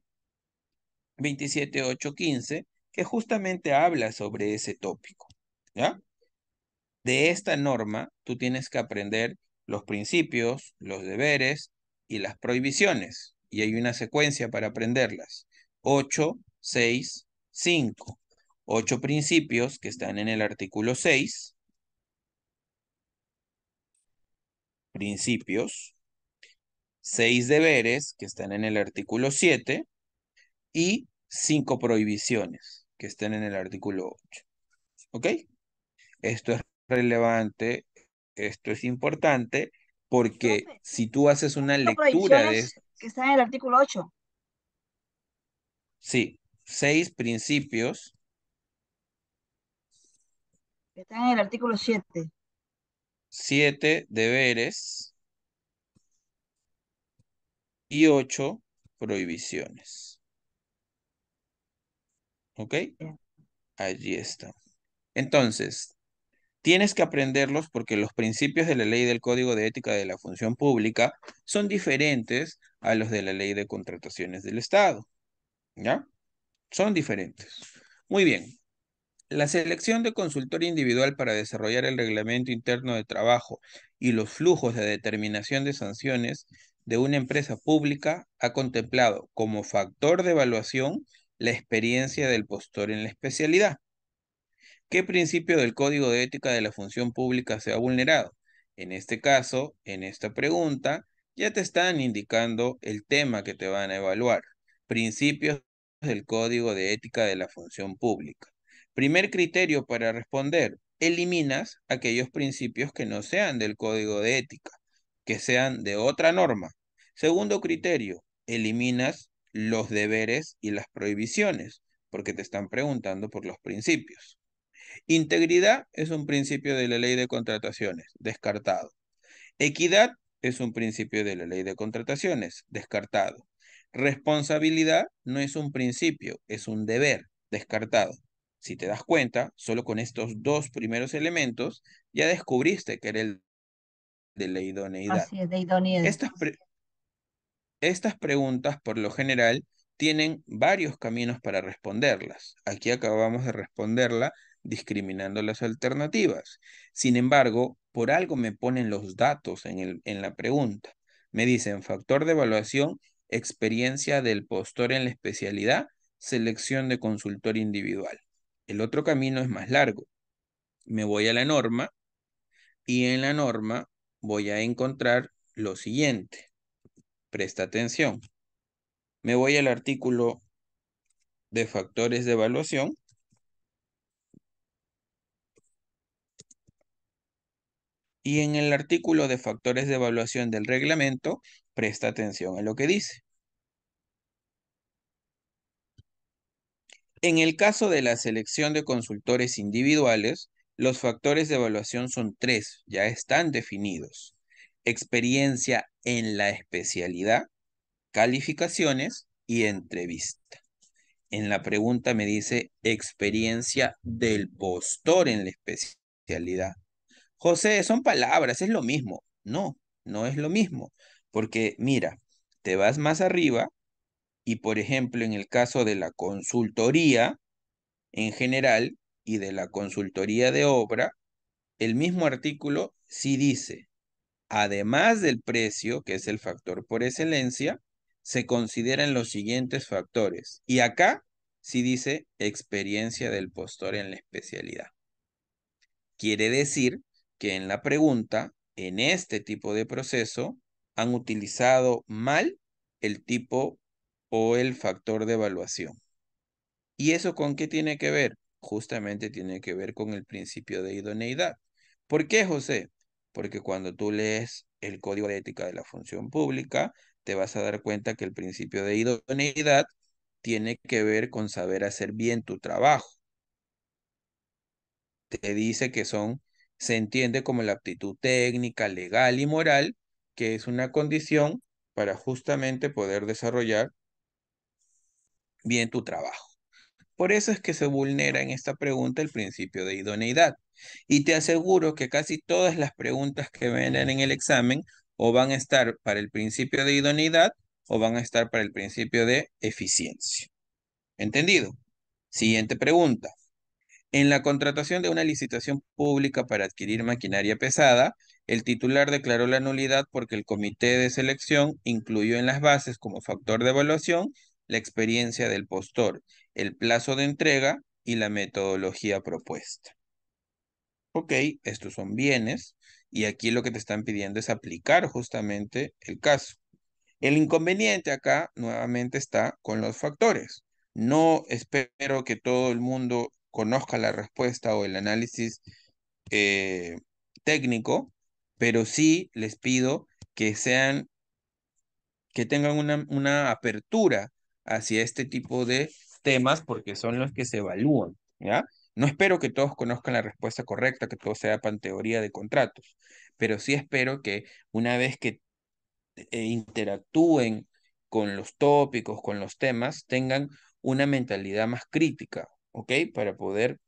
Speaker 1: 27815 que justamente habla sobre ese tópico, ¿ya? De esta norma, tú tienes que aprender los principios, los deberes y las prohibiciones. Y hay una secuencia para aprenderlas. 8, 6, 5. 8 principios que están en el artículo 6. Principios. 6 deberes que están en el artículo 7. Y 5 prohibiciones que están en el artículo 8. ¿Ok? Esto es relevante, esto es importante, porque
Speaker 3: Profe,
Speaker 1: si tú haces una
Speaker 3: cinco
Speaker 1: lectura de,
Speaker 3: prohibiciones que están en el artículo 8.
Speaker 1: sí, 6 principios,
Speaker 3: Que están en el artículo 7.
Speaker 1: 7 deberes y 8 prohibiciones. ¿Ok? Allí está. Entonces, tienes que aprenderlos porque los principios de la ley del Código de Ética de la Función Pública son diferentes a los de la ley de contrataciones del Estado. ¿Ya? Son diferentes. Muy bien. La selección de consultor individual para desarrollar el reglamento interno de trabajo y los flujos de determinación de sanciones de una empresa pública ha contemplado como factor de evaluación la experiencia del postor en la especialidad. ¿Qué principio del Código de Ética de la Función Pública se ha vulnerado? En este caso, en esta pregunta, ya te están indicando el tema que te van a evaluar. Principios del Código de Ética de la Función Pública. Primer criterio para responder, eliminas aquellos principios que no sean del Código de Ética, que sean de otra norma. Segundo criterio, eliminas los deberes y las prohibiciones, porque te están preguntando por los principios. Integridad es un principio de la ley de contrataciones, descartado. Equidad es un principio de la ley de contrataciones, descartado. Responsabilidad no es un principio, es un deber, descartado. Si te das cuenta, solo con estos dos primeros elementos ya descubriste que era el de la idoneidad.
Speaker 3: Así es, de idoneidad.
Speaker 1: Estas preguntas, por lo general, tienen varios caminos para responderlas. Aquí acabamos de responderla discriminando las alternativas. Sin embargo, por algo me ponen los datos en la pregunta. Me dicen factor de evaluación, experiencia del postor en la especialidad, selección de consultor individual. El otro camino es más largo. Me voy a la norma y en la norma voy a encontrar lo siguiente. Presta atención. Me voy al artículo de factores de evaluación y en el artículo de factores de evaluación del reglamento, presta atención a lo que dice. En el caso de la selección de consultores individuales, los factores de evaluación son 3, ya están definidos. Experiencia en la especialidad, calificaciones y entrevista. En la pregunta me dice experiencia del postor en la especialidad. José, son palabras, es lo mismo. No, no es lo mismo. Porque mira, te vas más arriba y, por ejemplo, en el caso de la consultoría en general y de la consultoría de obra, el mismo artículo sí dice, además del precio, que es el factor por excelencia, se consideran los siguientes factores. Y acá sí dice experiencia del postor en la especialidad. Quiere decir que en la pregunta, en este tipo de proceso, han utilizado mal el tipo o el factor de evaluación. ¿Y eso con qué tiene que ver? Justamente tiene que ver con el principio de idoneidad. ¿Por qué, José? Porque cuando tú lees el Código de Ética de la Función Pública, te vas a dar cuenta que el principio de idoneidad tiene que ver con saber hacer bien tu trabajo. Te dice que se entiende como la aptitud técnica, legal y moral, que es una condición para justamente poder desarrollar bien tu trabajo. Por eso es que se vulnera en esta pregunta el principio de idoneidad. Y te aseguro que casi todas las preguntas que vienen en el examen o van a estar para el principio de idoneidad o van a estar para el principio de eficiencia. ¿Entendido? Siguiente pregunta. En la contratación de una licitación pública para adquirir maquinaria pesada, El titular declaró la nulidad porque el comité de selección incluyó en las bases como factor de evaluación la experiencia del postor, el plazo de entrega y la metodología propuesta. Ok, estos son bienes y aquí lo que te están pidiendo es aplicar justamente el caso. El inconveniente acá nuevamente está con los factores. No espero que todo el mundo conozca la respuesta o el análisis eh, técnico, pero sí les pido que que tengan una apertura hacia este tipo de temas porque son los que se evalúan, ¿ya? No espero que todos conozcan la respuesta correcta, que todos sepan teoría de contratos, pero sí espero que una vez que interactúen con los tópicos, con los temas, tengan una mentalidad más crítica, ¿ok? Para poder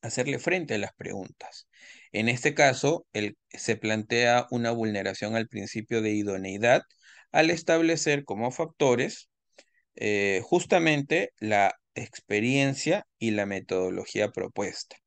Speaker 1: hacerle frente a las preguntas. En este caso, se plantea una vulneración al principio de idoneidad al establecer como factores justamente la experiencia y la metodología propuesta.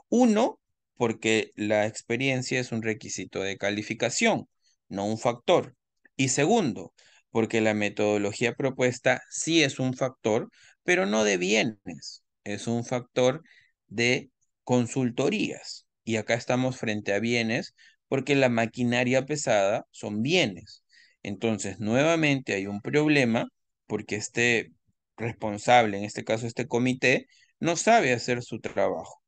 Speaker 1: Uno, porque la experiencia es un requisito de calificación, no un factor. Y segundo, porque la metodología propuesta sí es un factor, pero no de bienes, es un factor de consultorías. Y acá estamos frente a bienes porque la maquinaria pesada son bienes. Entonces, nuevamente hay un problema porque este responsable, en este caso este comité, no sabe hacer su trabajo.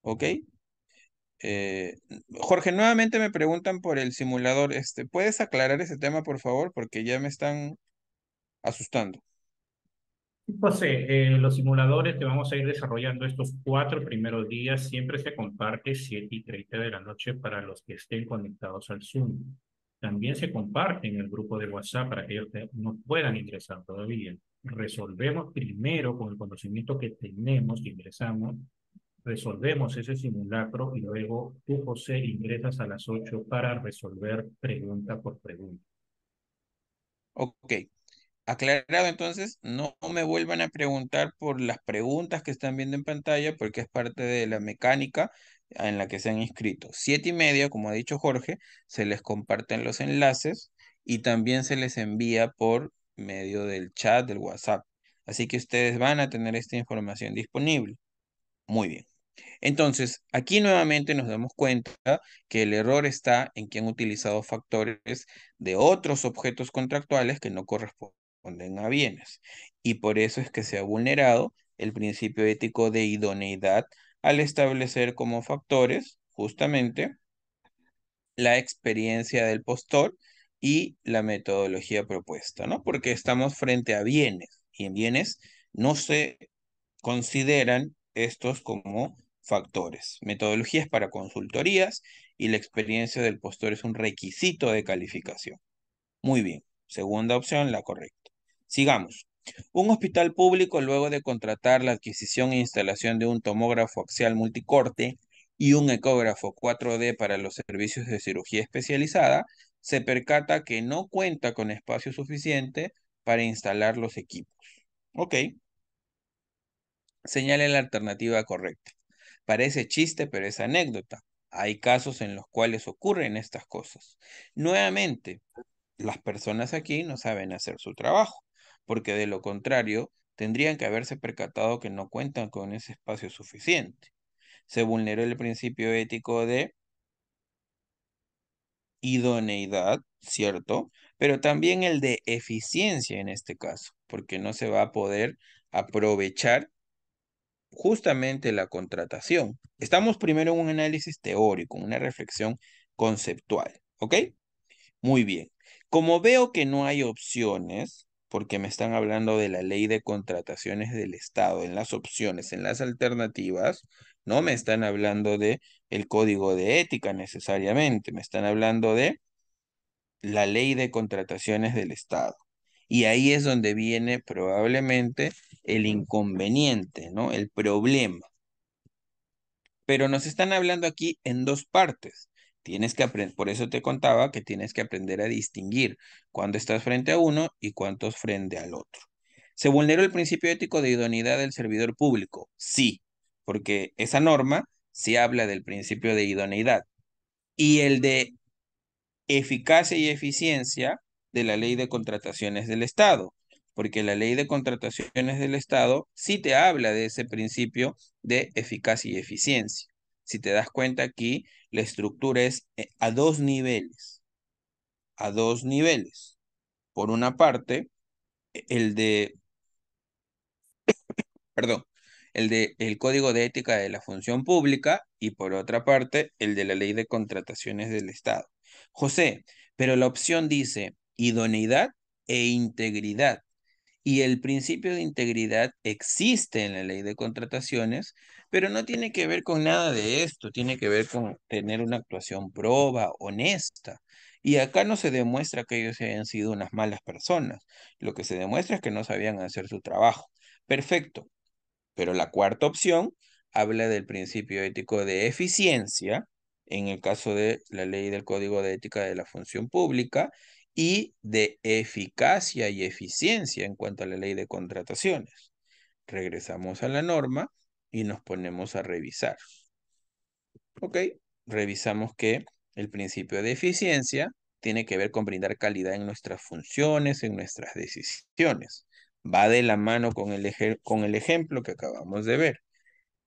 Speaker 1: ¿Ok? Eh, Jorge, nuevamente me preguntan por el simulador. ¿Puedes aclarar ese tema, por favor? Porque ya me están asustando.
Speaker 2: José, los simuladores que vamos a ir desarrollando estos 4 primeros días siempre se comparte 7:30 de la noche para los que estén conectados al Zoom. También se comparte en el grupo de WhatsApp para aquellos que no puedan ingresar todavía. Resolvemos primero con el conocimiento que tenemos que ingresamos, resolvemos ese simulacro y luego tú, José, ingresas a las 8 para resolver pregunta por pregunta.
Speaker 1: Ok. Aclarado entonces, no me vuelvan a preguntar por las preguntas que están viendo en pantalla porque es parte de la mecánica en la que se han inscrito. 7:30, como ha dicho Jorge, se les comparten los enlaces y también se les envía por medio del chat del WhatsApp. Así que ustedes van a tener esta información disponible. Muy bien. Entonces, aquí nuevamente nos damos cuenta que el error está en que han utilizado factores de otros objetos contractuales que no corresponden a bienes. Y por eso es que se ha vulnerado el principio ético de idoneidad al establecer como factores justamente la experiencia del postor y la metodología propuesta, ¿no? Porque estamos frente a bienes y en bienes no se consideran estos como factores. Metodologías para consultorías y la experiencia del postor es un requisito de calificación. Muy bien. Segunda opción, la correcta. Sigamos. Un hospital público, luego de contratar la adquisición e instalación de un tomógrafo axial multicorte y un ecógrafo 4D para los servicios de cirugía especializada, se percata que no cuenta con espacio suficiente para instalar los equipos. Ok. Señale la alternativa correcta. Parece chiste, pero es anécdota. Hay casos en los cuales ocurren estas cosas. Nuevamente, las personas aquí no saben hacer su trabajo, porque de lo contrario, tendrían que haberse percatado que no cuentan con ese espacio suficiente. Se vulneró el principio ético de idoneidad, ¿cierto? Pero también el de eficiencia en este caso, porque no se va a poder aprovechar justamente la contratación. Estamos primero en un análisis teórico, una reflexión conceptual, ¿ok? Muy bien. Como veo que no hay opciones, porque me están hablando de la ley de contrataciones del Estado, en las opciones, en las alternativas, no me están hablando de el código de ética necesariamente, me están hablando de la ley de contrataciones del Estado. Y ahí es donde viene probablemente el inconveniente, ¿no? El problema. Pero nos están hablando aquí en dos partes. Tienes que aprender, por eso te contaba que tienes que aprender a distinguir cuándo estás frente a uno y cuántos frente al otro. ¿Se vulneró el principio ético de idoneidad del servidor público? Sí, porque esa norma sí habla del principio de idoneidad. y el de eficacia y eficiencia de la Ley de Contrataciones del Estado, porque la Ley de Contrataciones del Estado sí te habla de ese principio de eficacia y eficiencia. Si te das cuenta aquí, la estructura es a dos niveles, a dos niveles. Por una parte, el de, perdón, el de el Código de Ética de la Función Pública y por otra parte, el de la Ley de Contrataciones del Estado. José, pero la opción dice idoneidad e integridad. Y el principio de integridad existe en la ley de contrataciones, pero no tiene que ver con nada de esto, tiene que ver con tener una actuación proba, honesta. Y acá no se demuestra que ellos hayan sido unas malas personas, lo que se demuestra es que no sabían hacer su trabajo. Perfecto, pero la cuarta opción habla del principio ético de eficiencia, en el caso de la ley del Código de Ética de la Función Pública, y de eficacia y eficiencia en cuanto a la ley de contrataciones. Regresamos a la norma y nos ponemos a revisar. ¿Ok? Revisamos que el principio de eficiencia tiene que ver con brindar calidad en nuestras funciones, en nuestras decisiones. Va de la mano con el ejemplo que acabamos de ver.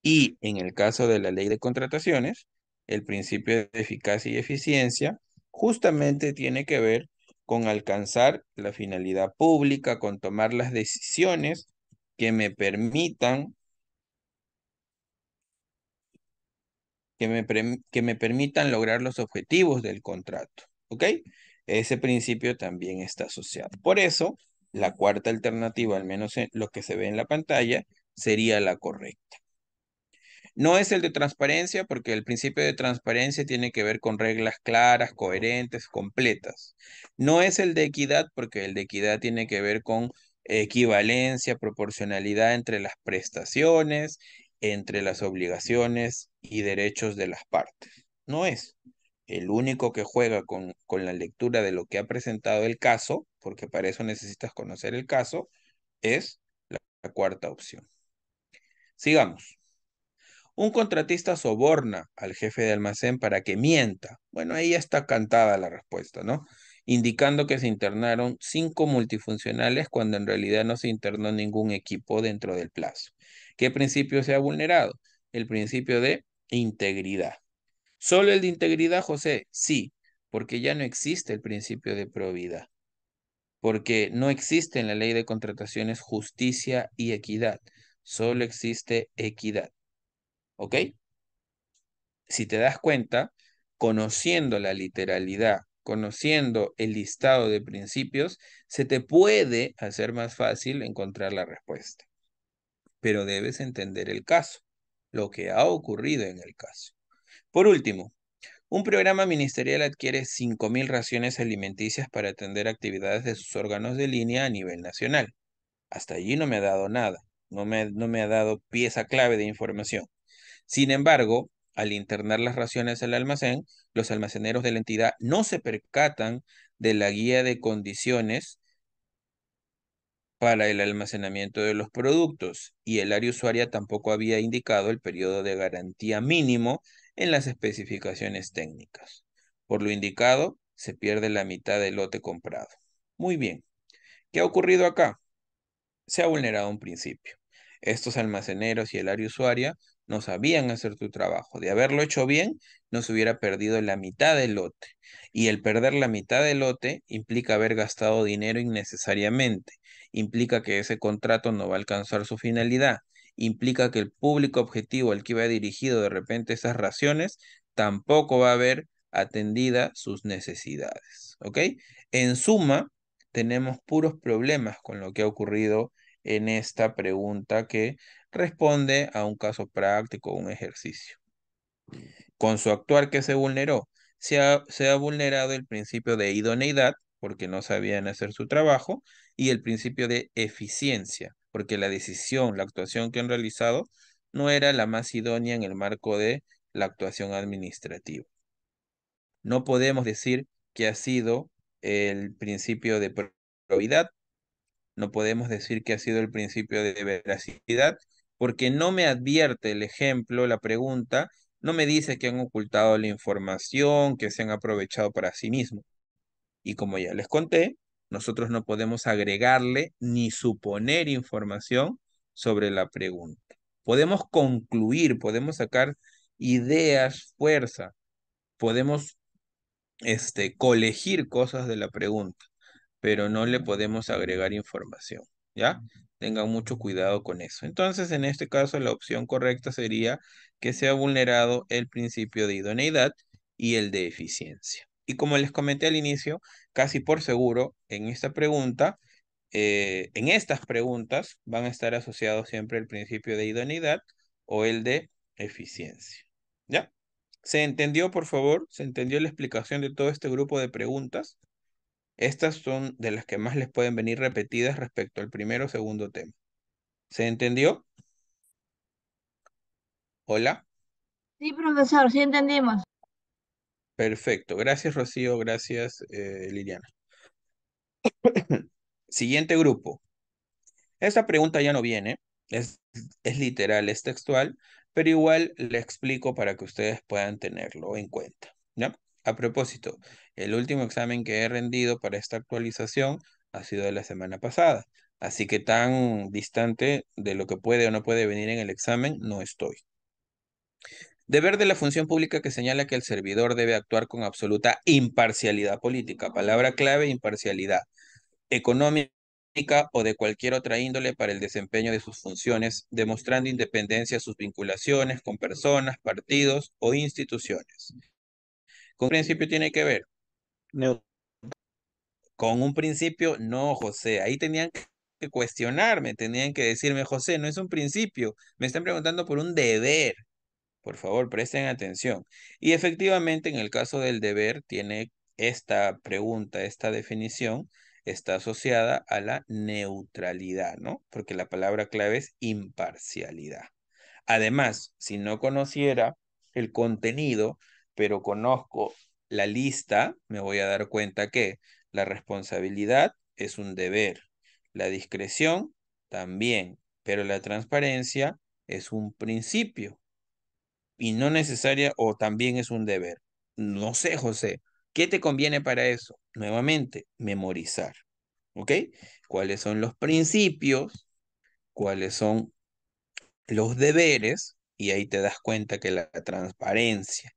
Speaker 1: Y en el caso de la ley de contrataciones, el principio de eficacia y eficiencia justamente tiene que ver con alcanzar la finalidad pública, con tomar las decisiones que me permitan, que me permitan lograr los objetivos del contrato. ¿Ok? Ese principio también está asociado. Por eso, la cuarta alternativa, al menos en lo que se ve en la pantalla, sería la correcta. No es el de transparencia porque el principio de transparencia tiene que ver con reglas claras, coherentes, completas. No es el de equidad porque el de equidad tiene que ver con equivalencia, proporcionalidad entre las prestaciones, entre las obligaciones y derechos de las partes. No es. El único que juega con la lectura de lo que ha presentado el caso, porque para eso necesitas conocer el caso, es la cuarta opción. Sigamos. Un contratista soborna al jefe de almacén para que mienta. Bueno, ahí ya está cantada la respuesta, ¿no? Indicando que se internaron 5 multifuncionales cuando en realidad no se internó ningún equipo dentro del plazo. ¿Qué principio se ha vulnerado? El principio de integridad. ¿Solo el de integridad, José? Sí, porque ya no existe el principio de probidad. Porque no existe en la ley de contrataciones justicia y equidad. Solo existe equidad. ¿Ok? Si te das cuenta, conociendo la literalidad, conociendo el listado de principios, se te puede hacer más fácil encontrar la respuesta. Pero debes entender el caso, lo que ha ocurrido en el caso. Por último, un programa ministerial adquiere 5.000 raciones alimenticias para atender actividades de sus órganos de línea a nivel nacional. Hasta allí no me ha dado nada, no me ha dado pieza clave de información. Sin embargo, al internar las raciones al almacén, los almaceneros de la entidad no se percatan de la guía de condiciones para el almacenamiento de los productos y el área usuaria tampoco había indicado el periodo de garantía mínimo en las especificaciones técnicas. Por lo indicado, se pierde la mitad del lote comprado. Muy bien. ¿Qué ha ocurrido acá? Se ha vulnerado un principio. Estos almaceneros y el área usuaria no sabían hacer su trabajo. De haberlo hecho bien, no se hubiera perdido la mitad del lote. Y el perder la mitad del lote implica haber gastado dinero innecesariamente. Implica que ese contrato no va a alcanzar su finalidad. Implica que el público objetivo al que iba dirigido de repente esas raciones tampoco va a haber atendida sus necesidades. ¿Ok? En suma, tenemos puros problemas con lo que ha ocurrido en esta pregunta que responde a un caso práctico, un ejercicio. Con su actuar que se vulneró, se ha vulnerado el principio de idoneidad, porque no sabían hacer su trabajo, y el principio de eficiencia, porque la decisión, la actuación que han realizado no era la más idónea en el marco de la actuación administrativa. No podemos decir que ha sido el principio de probidad, no podemos decir que ha sido el principio de veracidad, porque no me advierte el ejemplo, la pregunta, No me dice que han ocultado la información, que se han aprovechado para sí mismos. Y como ya les conté, nosotros no podemos agregarle ni suponer información sobre la pregunta. Podemos concluir, podemos sacar ideas, fuerza, podemos colegir cosas de la pregunta, pero no le podemos agregar información, ¿ya? Tengan mucho cuidado con eso. Entonces, en este caso, la opción correcta sería que se ha vulnerado el principio de idoneidad y el de eficiencia. Y como les comenté al inicio, casi por seguro, en esta pregunta, en estas preguntas van a estar asociados siempre el principio de idoneidad o el de eficiencia, ¿ya? ¿Se entendió, por favor? ¿Se entendió la explicación de todo este grupo de preguntas? Estas son de las que más les pueden venir repetidas respecto al primero o segundo tema. ¿Se entendió? Hola.
Speaker 3: Sí, profesor, sí entendimos.
Speaker 1: Perfecto. Gracias, Rocío. Gracias, Liliana. Siguiente grupo. Esta pregunta ya no viene. Es literal, es textual, pero igual le explico para que ustedes puedan tenerlo en cuenta, ¿ya? A propósito, el último examen que he rendido para esta actualización ha sido de la semana pasada, así que tan distante de lo que puede o no puede venir en el examen no estoy. Deber de la función pública que señala que el servidor debe actuar con absoluta imparcialidad política. Palabra clave, imparcialidad. Económica o de cualquier otra índole para el desempeño de sus funciones, demostrando independencia de sus vinculaciones con personas, partidos o instituciones. ¿Con qué principio tiene que ver?
Speaker 4: Neu-
Speaker 1: Con un principio, no, José. Ahí tenían que cuestionarme, tenían que decirme, José, no es un principio, me están preguntando por un deber. Por favor, presten atención. Y efectivamente, en el caso del deber, tiene esta pregunta, esta definición, está asociada a la neutralidad, ¿no? Porque la palabra clave es imparcialidad. Además, si no conociera el contenido, pero conozco la lista, me voy a dar cuenta que la responsabilidad es un deber, la discreción también, pero la transparencia es un principio y no necesaria o también es un deber. No sé, José, ¿qué te conviene para eso? Nuevamente, memorizar, ¿ok? ¿Cuáles son los principios? ¿Cuáles son los deberes? Y ahí te das cuenta que la transparencia,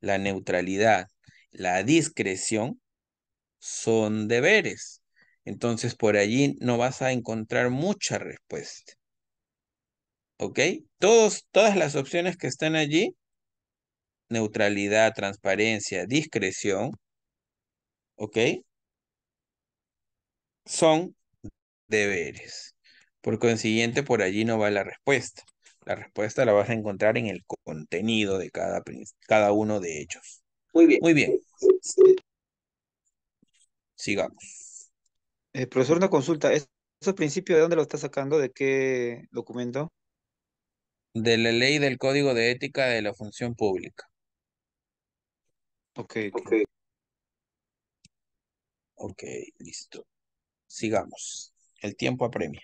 Speaker 1: la neutralidad, la discreción son deberes. Entonces, por allí no vas a encontrar mucha respuesta, ¿ok? Todas las opciones que están allí neutralidad, transparencia, discreción, ¿ok? Son deberes. Por consiguiente, por allí no va la respuesta. La respuesta la vas a encontrar en el contenido de cada uno de ellos.
Speaker 5: Muy bien.
Speaker 1: Muy bien, sigamos.
Speaker 5: Profesor, una consulta. ¿Esos principios de dónde lo está sacando? ¿De qué documento?
Speaker 1: De la ley del Código de Ética de la Función Pública.
Speaker 5: Ok,
Speaker 1: Ok.
Speaker 5: ok.
Speaker 1: Ok, listo. Sigamos. El tiempo apremia.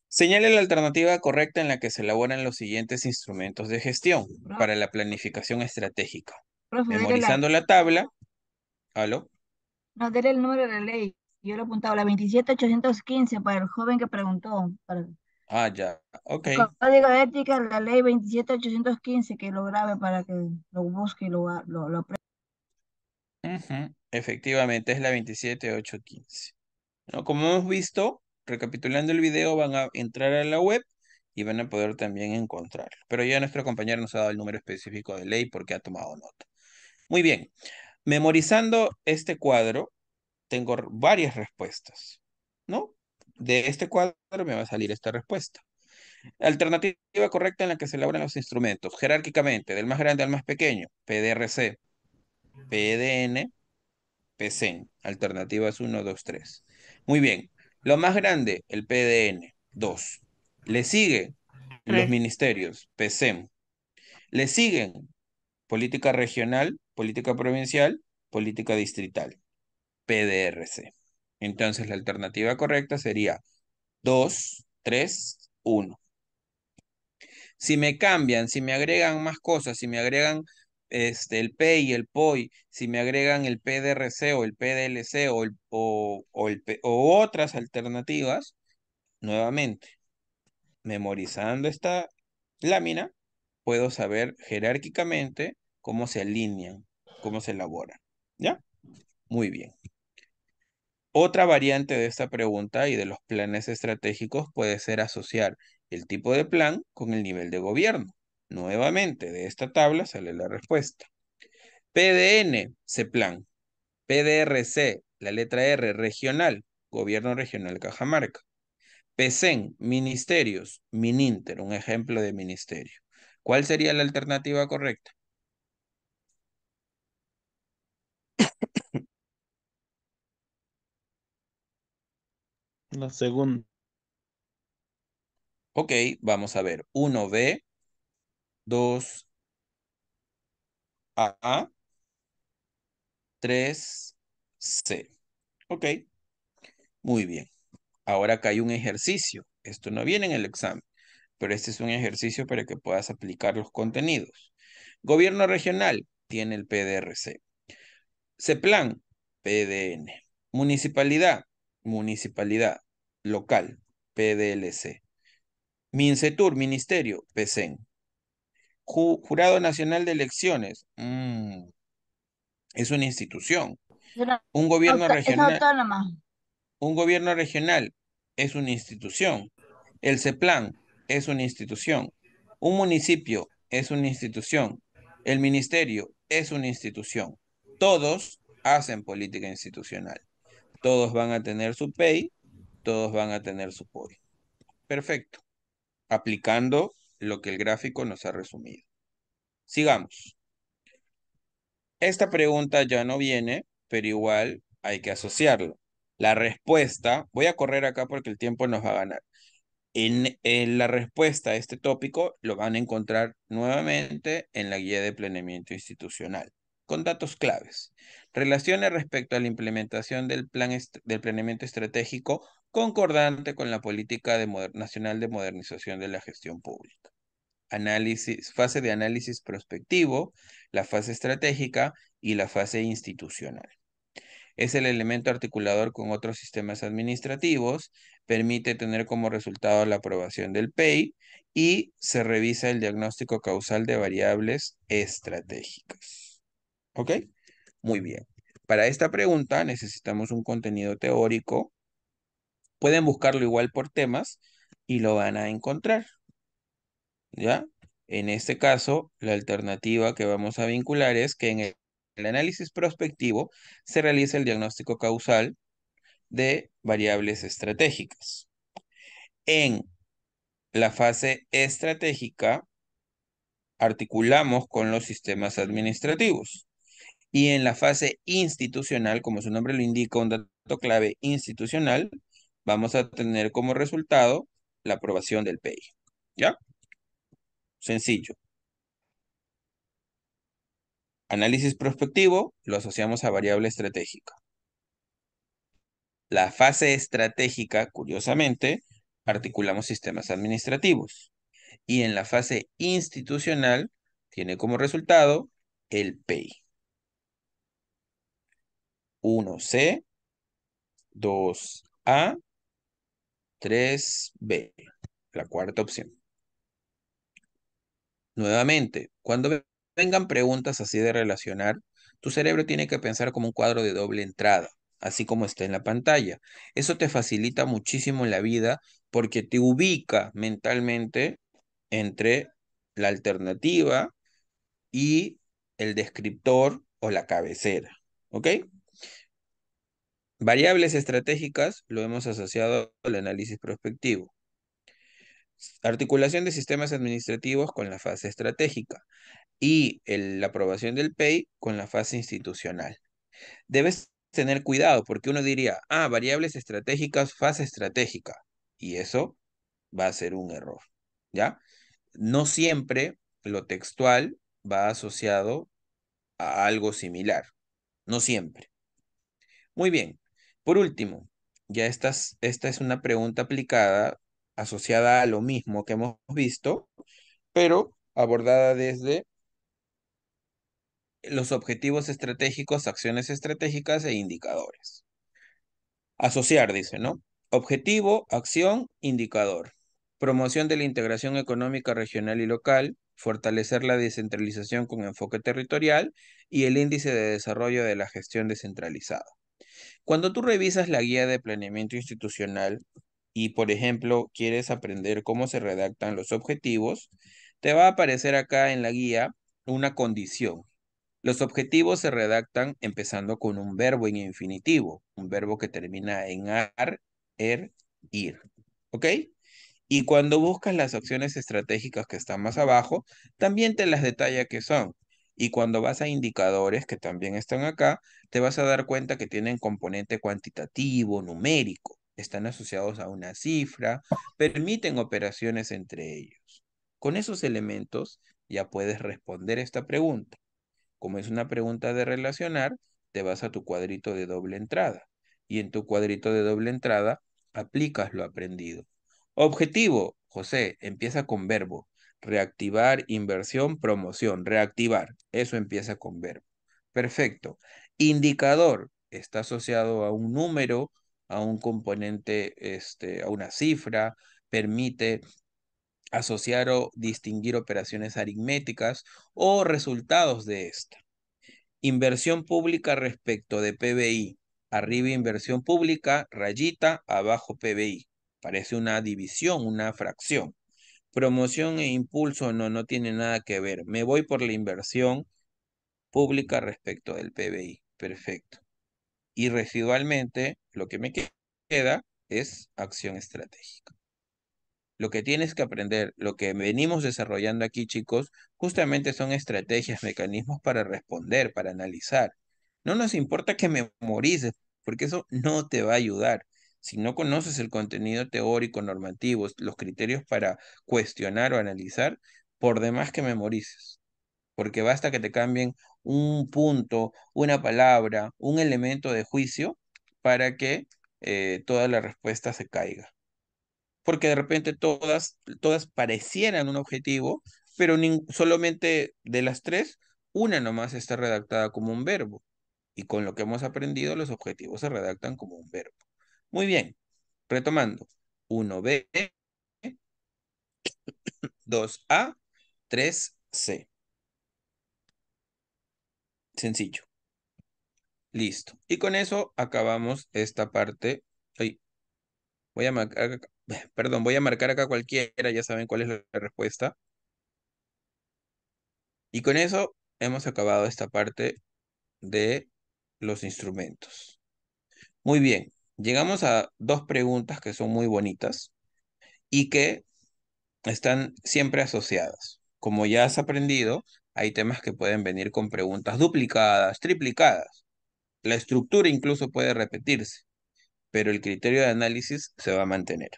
Speaker 1: Señale la alternativa correcta en la que se elaboran los siguientes instrumentos de gestión para la planificación estratégica.
Speaker 3: Profe,
Speaker 1: Memorizando la tabla. ¿Aló?
Speaker 3: no, dele el número de la ley. Yo lo he apuntado, la 27815 para el joven que preguntó. Para
Speaker 1: Ah, ya. Ok.
Speaker 3: el código de ética, la ley 27815 que lo grabe para que lo busque y lo aprenda.
Speaker 1: Ujú. Efectivamente, es la 27815. ¿No? Como hemos visto, recapitulando el video, van a entrar a la web y van a poder también encontrarlo. Pero ya nuestro compañero nos ha dado el número específico de ley porque ha tomado nota. Muy bien. Memorizando este cuadro, tengo varias respuestas, ¿no? De este cuadro me va a salir esta respuesta. Alternativa correcta en la que se elaboran los instrumentos, jerárquicamente, del más grande al más pequeño, PDRC, PDN, PCN. Alternativas 1, 2, 3. Muy bien. Lo más grande, el PDN, 2. Le siguen los
Speaker 8: 3.
Speaker 1: ministerios, PCM. Le siguen política regional, política provincial, política distrital, PDRC. Entonces la alternativa correcta sería 2, 3, 1. Si me cambian, si me agregan más cosas, si me agregan el PEI y el POI, si me agregan el PDRC o el PDLC o otras alternativas, nuevamente, memorizando esta lámina, puedo saber jerárquicamente cómo se alinean, cómo se elaboran. ¿Ya? Muy bien. Otra variante de esta pregunta y de los planes estratégicos puede ser asociar el tipo de plan con el nivel de gobierno. Nuevamente, de esta tabla sale la respuesta. PDN, CEPLAN. PDRC, la letra R, regional, Gobierno Regional Cajamarca. PECEN, ministerios, MININTER, un ejemplo de ministerio. ¿Cuál sería la alternativa correcta?
Speaker 4: La segunda.
Speaker 1: Ok, vamos a ver. 1B, 2A, 3C. Ok, muy bien. Ahora acá hay un ejercicio. Esto no viene en el examen, pero este es un ejercicio para que puedas aplicar los contenidos. Gobierno regional tiene el PDRC. CEPLAN, PDN. Municipalidad, municipalidad. Local, PDLC. MINCETUR, ministerio, PECEN. Jurado Nacional de Elecciones, es una institución.
Speaker 3: Es una
Speaker 1: Un gobierno
Speaker 3: es
Speaker 1: regional,
Speaker 3: autónoma.
Speaker 1: un gobierno regional es una institución. El CEPLAN es una institución. Un municipio es una institución. El ministerio es una institución. Todos hacen política institucional. Todos van a tener su PEI, todos van a tener su POI. Perfecto. Aplicando lo que el gráfico nos ha resumido. Sigamos. Esta pregunta ya no viene, pero igual hay que asociarlo. La respuesta, voy a correr acá porque el tiempo nos va a ganar. En la respuesta a este tópico lo van a encontrar nuevamente en la guía de planeamiento institucional, con datos claves. Relaciones respecto a la implementación del del planeamiento estratégico concordante con la política nacional de modernización de la gestión pública. Fase de análisis prospectivo, la fase estratégica y la fase institucional. Es el elemento articulador con otros sistemas administrativos, permite tener como resultado la aprobación del PEI y se revisa el diagnóstico causal de variables estratégicas. ¿Ok? Muy bien. Para esta pregunta necesitamos un contenido teórico. Pueden buscarlo igual por temas y lo van a encontrar. ¿Ya? En este caso, la alternativa que vamos a vincular es que en el análisis prospectivo se realiza el diagnóstico causal de variables estratégicas. En la fase estratégica, articulamos con los sistemas administrativos. Y en la fase institucional, como su nombre lo indica, un dato clave institucional, vamos a tener como resultado la aprobación del PEI. ¿Ya? Sencillo. Análisis prospectivo lo asociamos a variable estratégica. La fase estratégica, curiosamente, articulamos sistemas administrativos. Y en la fase institucional tiene como resultado el PEI. 1C, 2A, 3B. La cuarta opción. Nuevamente, cuando vengan preguntas así de relacionar, tu cerebro tiene que pensar como un cuadro de doble entrada, así como está en la pantalla. Eso te facilita muchísimo la vida porque te ubica mentalmente entre la alternativa y el descriptor o la cabecera. ¿Ok? Variables estratégicas lo hemos asociado al análisis prospectivo. Articulación de sistemas administrativos con la fase estratégica y la aprobación del PEI con la fase institucional. Debes tener cuidado porque uno diría, variables estratégicas, fase estratégica. Y eso va a ser un error, ¿ya? No siempre lo textual va asociado a algo similar. No siempre. Muy bien. Por último, ya esta es una pregunta aplicada asociada a lo mismo que hemos visto, pero abordada desde los objetivos estratégicos, acciones estratégicas e indicadores. Asociar, dice, ¿no? Objetivo, acción, indicador. Promoción de la integración económica regional y local, fortalecer la descentralización con enfoque territorial y el índice de desarrollo de la gestión descentralizada. Cuando tú revisas la guía de planeamiento institucional y, por ejemplo, quieres aprender cómo se redactan los objetivos, te va a aparecer acá en la guía una condición. Los objetivos se redactan empezando con un verbo en infinitivo, un verbo que termina en ar, ir. ¿Ok? Y cuando buscas las acciones estratégicas que están más abajo, también te las detalla qué son. Y cuando vas a indicadores que también están acá, te vas a dar cuenta que tienen componente cuantitativo, numérico, están asociados a una cifra, permiten operaciones entre ellos. Con esos elementos ya puedes responder esta pregunta. Como es una pregunta de relacionar, te vas a tu cuadrito de doble entrada. Y en tu cuadrito de doble entrada, aplicas lo aprendido. Objetivo, José, empieza con verbo. Reactivar, inversión, promoción. Reactivar, eso empieza con verbo. Perfecto. Indicador, está asociado a un número, a un componente, a una cifra, permite asociar o distinguir operaciones aritméticas o resultados de esta. Inversión pública respecto de PBI. Arriba inversión pública, rayita, abajo PBI. Parece una división, una fracción. Promoción e impulso no tiene nada que ver. Me voy por la inversión pública respecto del PBI. Perfecto. Y residualmente, lo que me queda es acción estratégica. Lo que tienes que aprender, lo que venimos desarrollando aquí, chicos, justamente son estrategias, mecanismos para responder, para analizar. No nos importa que memorices, porque eso no te va a ayudar. Si no conoces el contenido teórico, normativo, los criterios para cuestionar o analizar, por demás que memorices. Porque basta que te cambien un punto, una palabra, un elemento de juicio para que toda la respuesta se caiga porque de repente todas parecieran un objetivo, pero solamente de las tres, una nomás está redactada como un verbo. Y con lo que hemos aprendido, los objetivos se redactan como un verbo. Muy bien, retomando. 1B, 2A, 3C. Sencillo. Listo. Y con eso acabamos esta parte. Ay, voy a marcar acá, perdón, voy a marcar acá cualquiera, ya saben cuál es la respuesta. Y con eso hemos acabado esta parte de los instrumentos. Muy bien, llegamos a dos preguntas que son muy bonitas y que están siempre asociadas. Como ya has aprendido, hay temas que pueden venir con preguntas duplicadas, triplicadas. La estructura incluso puede repetirse, pero el criterio de análisis se va a mantener.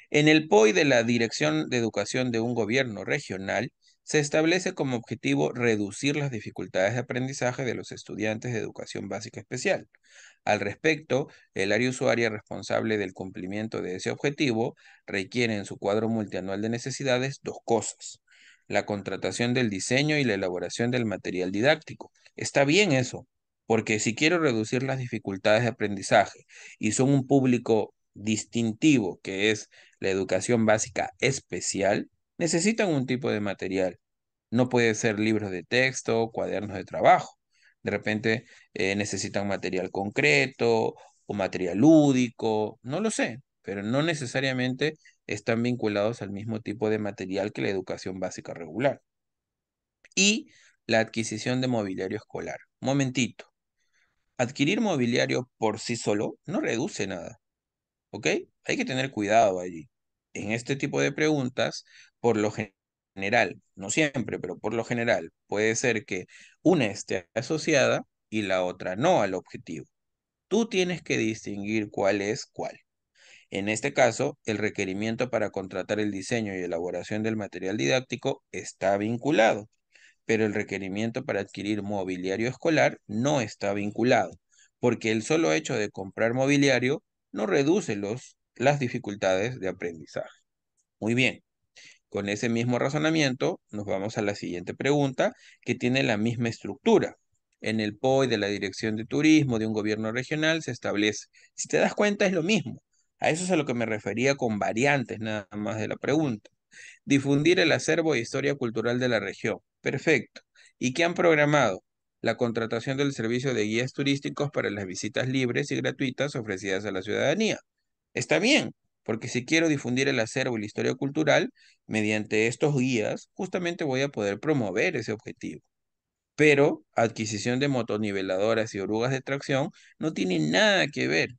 Speaker 1: En el POI de la Dirección de Educación de un gobierno regional, se establece como objetivo reducir las dificultades de aprendizaje de los estudiantes de educación básica especial. Al respecto, el área usuaria responsable del cumplimiento de ese objetivo requiere en su cuadro multianual de necesidades dos cosas: la contratación del diseño y la elaboración del material didáctico. Está bien eso, porque si quiero reducir las dificultades de aprendizaje y son un público distintivo, que es la educación básica especial, necesitan un tipo de material. No puede ser libros de texto, cuadernos de trabajo. De repente necesitan material concreto o material lúdico, no lo sé, pero no necesariamente están vinculados al mismo tipo de material que la educación básica regular. Y la adquisición de mobiliario escolar. Momentito. Adquirir mobiliario por sí solo no reduce nada. ¿Ok? Hay que tener cuidado allí. En este tipo de preguntas, por lo general, no siempre, pero por lo general, puede ser que una esté asociada y la otra no al objetivo. Tú tienes que distinguir cuál es cuál. En este caso, el requerimiento para contratar el diseño y elaboración del material didáctico está vinculado, pero el requerimiento para adquirir mobiliario escolar no está vinculado, porque el solo hecho de comprar mobiliario no reduce las dificultades de aprendizaje. Muy bien. Con ese mismo razonamiento, nos vamos a la siguiente pregunta, que tiene la misma estructura. En el POI de la Dirección de Turismo de un gobierno regional se establece. Si te das cuenta, es lo mismo. A eso es a lo que me refería con variantes nada más de la pregunta. Difundir el acervo e historia cultural de la región. Perfecto. ¿Y qué han programado? La contratación del servicio de guías turísticos para las visitas libres y gratuitas ofrecidas a la ciudadanía. Está bien, porque si quiero difundir el acervo y la historia cultural, mediante estos guías, justamente voy a poder promover ese objetivo. Pero adquisición de motoniveladoras y orugas de tracción no tiene nada que ver.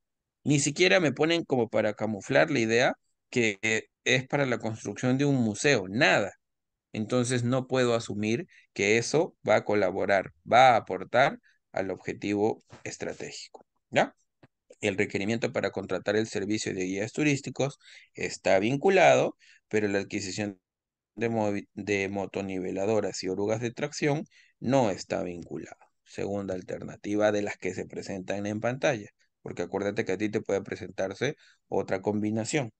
Speaker 1: Ni siquiera me ponen como para camuflar la idea que es para la construcción de un museo, nada. Entonces no puedo asumir que eso va a colaborar, va a aportar al objetivo estratégico. ¿Ya? El requerimiento para contratar el servicio de guías turísticos está vinculado, pero la adquisición de motoniveladoras y orugas de tracción no está vinculado. Segunda alternativa de las que se presentan en pantalla, porque acuérdate que a ti te puede presentarse otra combinación.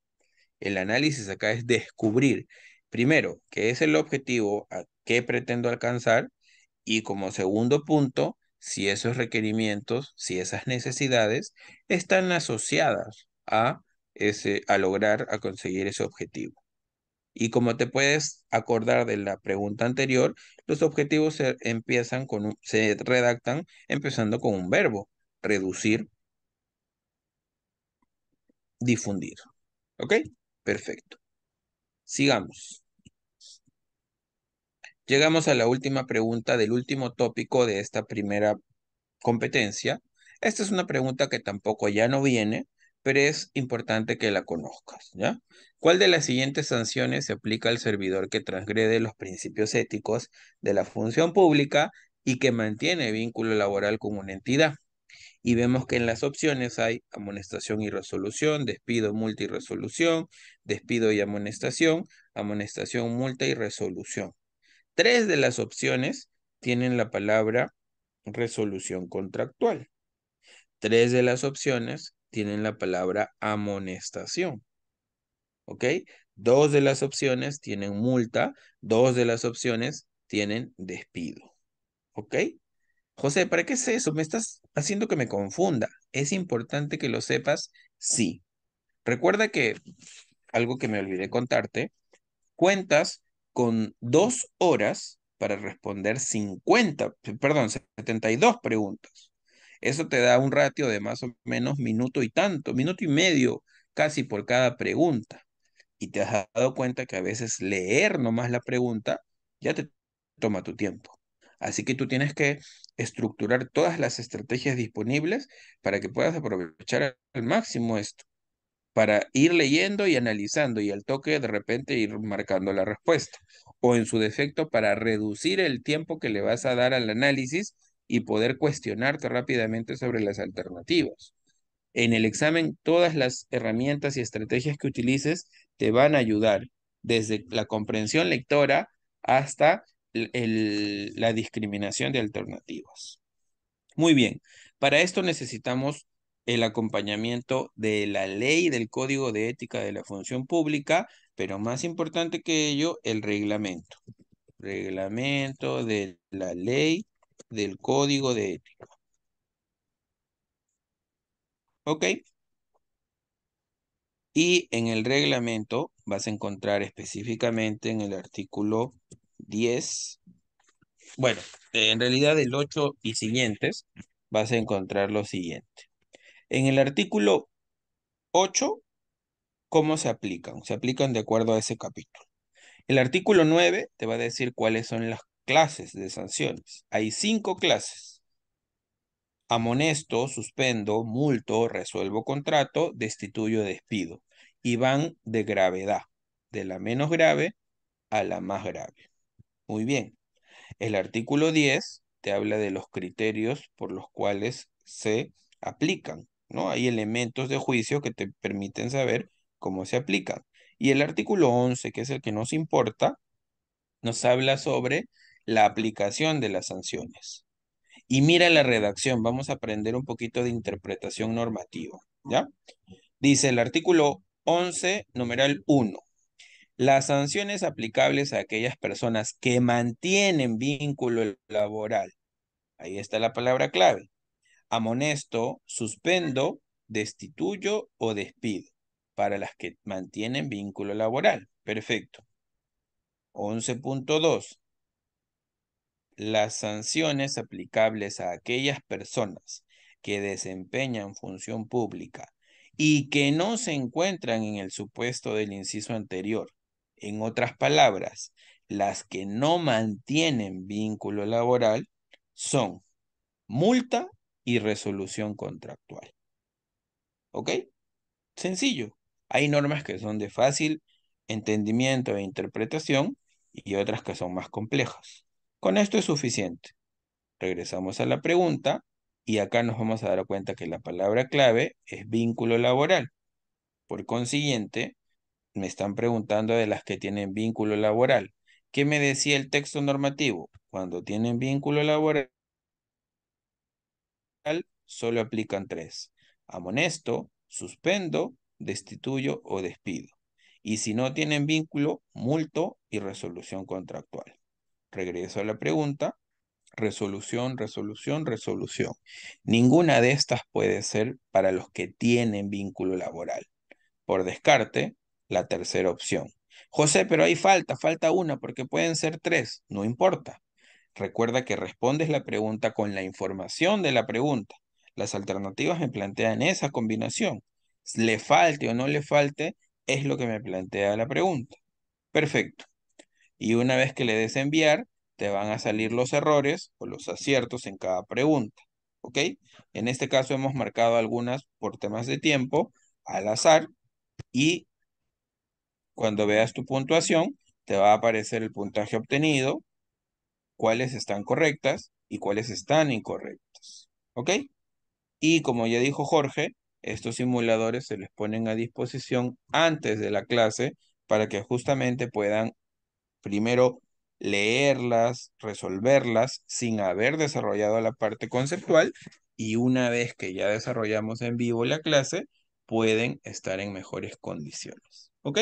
Speaker 1: El análisis acá es descubrir, primero, qué es el objetivo, a qué pretendo alcanzar, y como segundo punto, si esos requerimientos, si esas necesidades están asociadas a lograr, a conseguir ese objetivo. Y como te puedes acordar de la pregunta anterior, los objetivos se redactan empezando con un verbo: reducir, difundir. ¿Ok? Perfecto. Sigamos. Llegamos a la última pregunta del último tópico de esta primera competencia. Esta es una pregunta que tampoco ya no viene, pero es importante que la conozcas, ¿ya? ¿Cuál de las siguientes sanciones se aplica al servidor que transgrede los principios éticos de la función pública y que mantiene vínculo laboral con una entidad? Y vemos que en las opciones hay amonestación y resolución, despido, multa y resolución, despido y amonestación, multa y resolución. 3 de las opciones tienen la palabra resolución contractual. 3 de las opciones tienen la palabra amonestación. ¿Ok? 2 de las opciones tienen multa. 2 de las opciones tienen despido. ¿Ok? José, ¿para qué es eso? Me estás haciendo que me confunda. ¿Es importante que lo sepas? Sí. Recuerda que algo que me olvidé contarte, cuentas con 2 horas para responder 72 preguntas. Eso te da un ratio de más o menos minuto y tanto, minuto y medio casi por cada pregunta. Y te has dado cuenta que a veces leer nomás la pregunta ya te toma tu tiempo. Así que tú tienes que estructurar todas las estrategias disponibles para que puedas aprovechar al máximo esto, para ir leyendo y analizando y al toque de repente ir marcando la respuesta. O en su defecto, para reducir el tiempo que le vas a dar al análisis y poder cuestionarte rápidamente sobre las alternativas. En el examen, todas las herramientas y estrategias que utilices te van a ayudar, desde la comprensión lectora hasta la discriminación de alternativas. Muy bien, para esto necesitamos el acompañamiento de la ley del Código de Ética de la Función Pública, pero más importante que ello, el reglamento. Reglamento de la ley del Código de Ética. ¿Ok? Y en el reglamento vas a encontrar específicamente en el artículo 10, bueno, en realidad el 8 y siguientes, vas a encontrar lo siguiente. En el artículo 8, ¿cómo se aplican? Se aplican de acuerdo a ese capítulo. El artículo 9 te va a decir cuáles son las clases de sanciones. Hay 5 clases: amonesto, suspendo, multo, resuelvo contrato, destituyo, despido. Y van de gravedad, de la menos grave a la más grave. Muy bien. El artículo 10 te habla de los criterios por los cuales se aplican, ¿no? Hay elementos de juicio que te permiten saber cómo se aplican. Y el artículo 11, que es el que nos importa, nos habla sobre la aplicación de las sanciones. Y mira la redacción, vamos a aprender un poquito de interpretación normativa, ¿ya? Dice el artículo 11, numeral 1. Las sanciones aplicables a aquellas personas que mantienen vínculo laboral. Ahí está la palabra clave. Amonesto, suspendo, destituyo o despido. Para las que mantienen vínculo laboral. Perfecto. 11.2. Las sanciones aplicables a aquellas personas que desempeñan función pública y que no se encuentran en el supuesto del inciso anterior. En otras palabras, las que no mantienen vínculo laboral son multa y resolución contractual. ¿Ok? Sencillo. Hay normas que son de fácil entendimiento e interpretación y otras que son más complejas. Con esto es suficiente. Regresamos a la pregunta y acá nos vamos a dar cuenta que la palabra clave es vínculo laboral. Por consiguiente, me están preguntando de las que tienen vínculo laboral. ¿Qué me decía el texto normativo? Cuando tienen vínculo laboral, solo aplican tres: amonesto, suspendo, destituyo o despido. Y si no tienen vínculo, multo y resolución contractual. Regreso a la pregunta. Resolución, resolución, resolución. Ninguna de estas puede ser para los que tienen vínculo laboral. Por descarte, la tercera opción. José, pero ahí falta una porque pueden ser tres. No importa. Recuerda que respondes la pregunta con la información de la pregunta. Las alternativas me plantean esa combinación. Le falte o no le falte, es lo que me plantea la pregunta. Perfecto. Y una vez que le des enviar, te van a salir los errores o los aciertos en cada pregunta. ¿Ok? En este caso hemos marcado algunas por temas de tiempo al azar y cuando veas tu puntuación, te va a aparecer el puntaje obtenido, cuáles están correctas y cuáles están incorrectas. ¿Ok? Y como ya dijo Jorge, estos simuladores se les ponen a disposición antes de la clase para que justamente puedan primero leerlas, resolverlas sin haber desarrollado la parte conceptual y una vez que ya desarrollamos en vivo la clase, pueden estar en mejores condiciones. ¿Ok?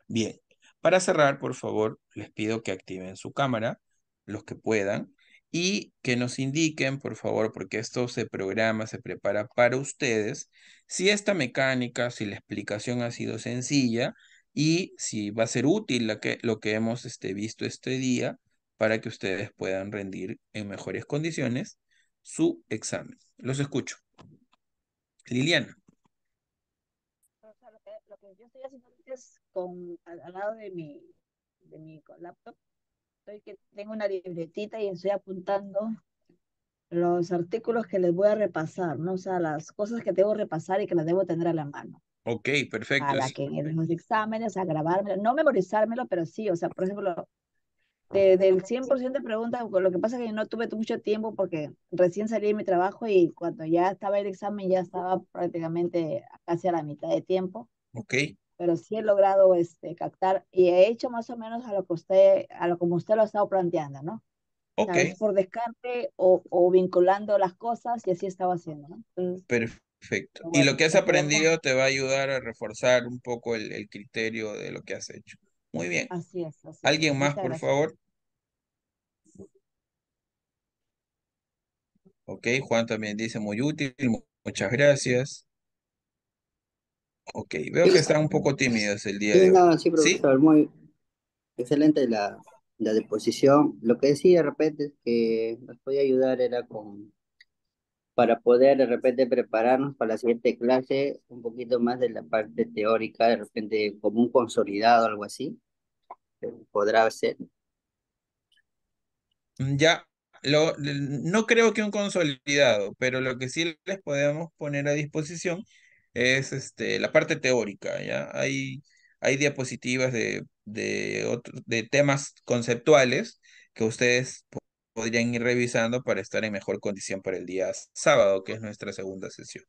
Speaker 1: Bien. Para cerrar, por favor, les pido que activen su cámara, los que puedan, y que nos indiquen, por favor, porque esto se programa, se prepara para ustedes, si esta mecánica, si la explicación ha sido sencilla, y si va a ser útil lo que hemos visto este día para que ustedes puedan rendir en mejores condiciones su examen. Los escucho. Liliana.
Speaker 3: O sea, lo que yo estoy haciendo ahorita es al lado de mi laptop, tengo una libretita y estoy apuntando los artículos que les voy a repasar, ¿no? O sea, las cosas que debo repasar y que las debo tener a la mano,
Speaker 1: Ok, perfecto.
Speaker 3: para que en los exámenes, a grabármelo, no memorizármelo, pero sí, o sea, por ejemplo, del 100% de preguntas, lo que pasa es que no tuve mucho tiempo porque recién salí de mi trabajo y cuando ya estaba el examen ya estaba prácticamente casi a la mitad de tiempo,
Speaker 1: Ok,
Speaker 3: pero sí he logrado captar y he hecho más o menos a lo como usted lo ha estado planteando, ¿no?
Speaker 1: ok,
Speaker 3: Sabes, por descarte o vinculando las cosas y así estaba haciendo, ¿no? Entonces,
Speaker 1: perfecto. Y lo
Speaker 3: bueno,
Speaker 1: que has
Speaker 3: esperemos,
Speaker 1: aprendido te va a ayudar a reforzar un poco el criterio de lo que has hecho. Muy bien.
Speaker 3: así es, así es.
Speaker 1: ¿Alguien más,
Speaker 3: Muchas
Speaker 1: por
Speaker 3: gracias.
Speaker 1: favor? Ok, Juan también dice muy útil, muchas gracias. Ok, veo que están un poco tímidos el día
Speaker 7: Sí,
Speaker 1: de hoy.
Speaker 7: no, sí,
Speaker 1: ¿Sí?
Speaker 7: profesor, muy excelente la disposición. Lo que decía de repente es que nos podía ayudar era para poder de repente prepararnos para la siguiente clase un poquito más de la parte teórica, de repente como un consolidado, algo así, podrá ser.
Speaker 1: Ya, no creo que un consolidado, pero lo que sí les podemos poner a disposición es la parte teórica, ¿ya? Hay diapositivas de temas conceptuales que ustedes podrían ir revisando para estar en mejor condición para el día sábado, que es nuestra segunda sesión.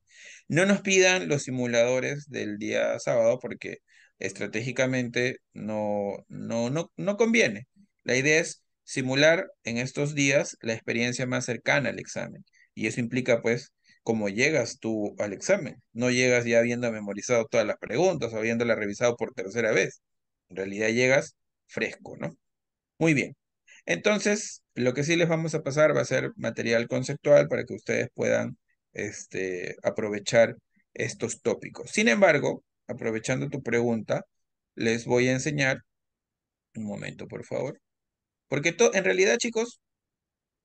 Speaker 1: No nos pidan los simuladores del día sábado porque estratégicamente no conviene. La idea es simular en estos días la experiencia más cercana al examen. Y eso implica, pues, cómo llegas tú al examen. No llegas ya habiendo memorizado todas las preguntas o habiéndolas revisado por tercera vez. En realidad llegas fresco, ¿no? Muy bien. Entonces, lo que sí les vamos a pasar va a ser material conceptual para que ustedes puedan aprovechar estos tópicos. Sin embargo, aprovechando tu pregunta, les voy a enseñar, un momento, por favor, porque en realidad, chicos,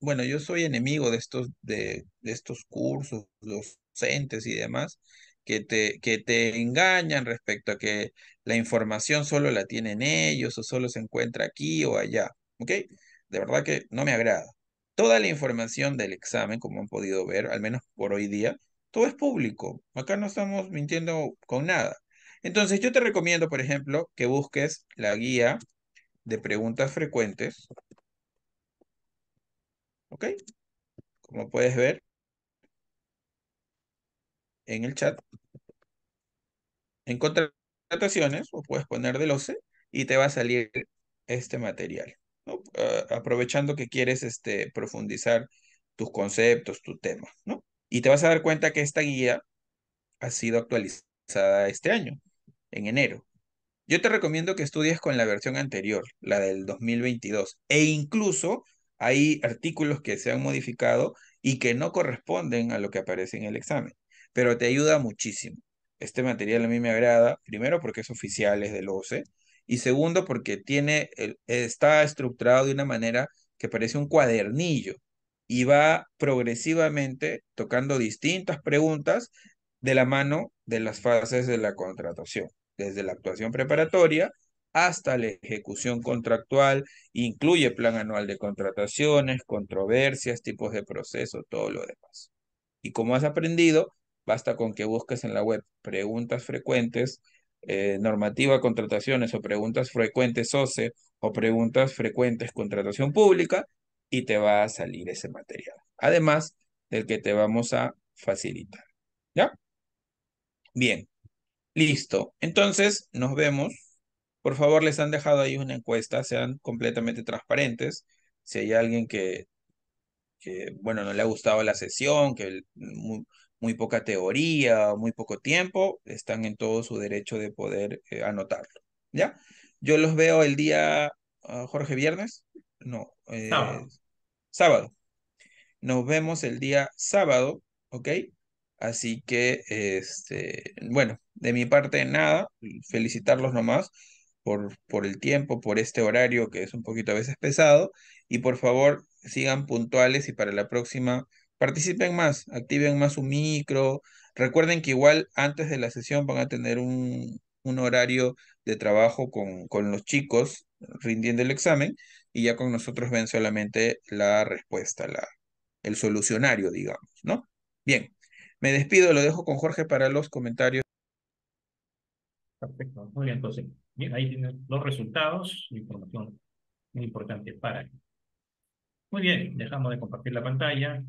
Speaker 1: bueno, yo soy enemigo de estos cursos, docentes y demás, que te engañan respecto a que la información solo la tienen ellos o solo se encuentra aquí o allá. ¿Ok? De verdad que no me agrada. Toda la información del examen, como han podido ver, al menos por hoy día, todo es público. Acá no estamos mintiendo con nada. Entonces, yo te recomiendo, por ejemplo, que busques la guía de preguntas frecuentes. ¿Ok? Como puedes ver en el chat, en contrataciones, o puedes poner del OCE y te va a salir este material, ¿no? Aprovechando que quieres profundizar tus conceptos, tu tema, ¿no? Y te vas a dar cuenta que esta guía ha sido actualizada este año, en enero. Yo te recomiendo que estudies con la versión anterior, la del 2022, e incluso hay artículos que se han modificado y que no corresponden a lo que aparece en el examen, pero te ayuda muchísimo. Este material a mí me agrada, primero porque es oficial, es del OCE, y segundo porque está estructurado de una manera que parece un cuadernillo y va progresivamente tocando distintas preguntas de la mano de las fases de la contratación desde la actuación preparatoria hasta la ejecución contractual, incluye plan anual de contrataciones, controversias, tipos de proceso, todo lo demás. Y como has aprendido, basta con que busques en la web preguntas frecuentes, normativa contrataciones o preguntas frecuentes OCE o preguntas frecuentes contratación pública y te va a salir ese material. Además del que te vamos a facilitar. ¿Ya? Bien. Listo. Entonces, nos vemos. Por favor, les han dejado ahí una encuesta, sean completamente transparentes. Si hay alguien bueno, no le ha gustado la sesión, muy poca teoría, muy poco tiempo, están en todo su derecho de poder anotarlo. ¿Ya? Yo los veo el día, Jorge, viernes. No,
Speaker 2: Sábado.
Speaker 1: sábado. Nos vemos el día sábado, ¿ok? Así que, bueno, de mi parte nada, felicitarlos nomás por el tiempo, por este horario que es un poquito a veces pesado, y por favor sigan puntuales y para la próxima participen más, activen más su micro. Recuerden que igual antes de la sesión van a tener un horario de trabajo con los chicos rindiendo el examen y ya con nosotros ven solamente la respuesta, el solucionario, digamos, ¿no? Bien, me despido, lo dejo con Jorge para los comentarios.
Speaker 2: Perfecto. Muy bien, entonces, bien, ahí tienen los resultados, información muy importante para. Muy bien, dejamos de compartir la pantalla.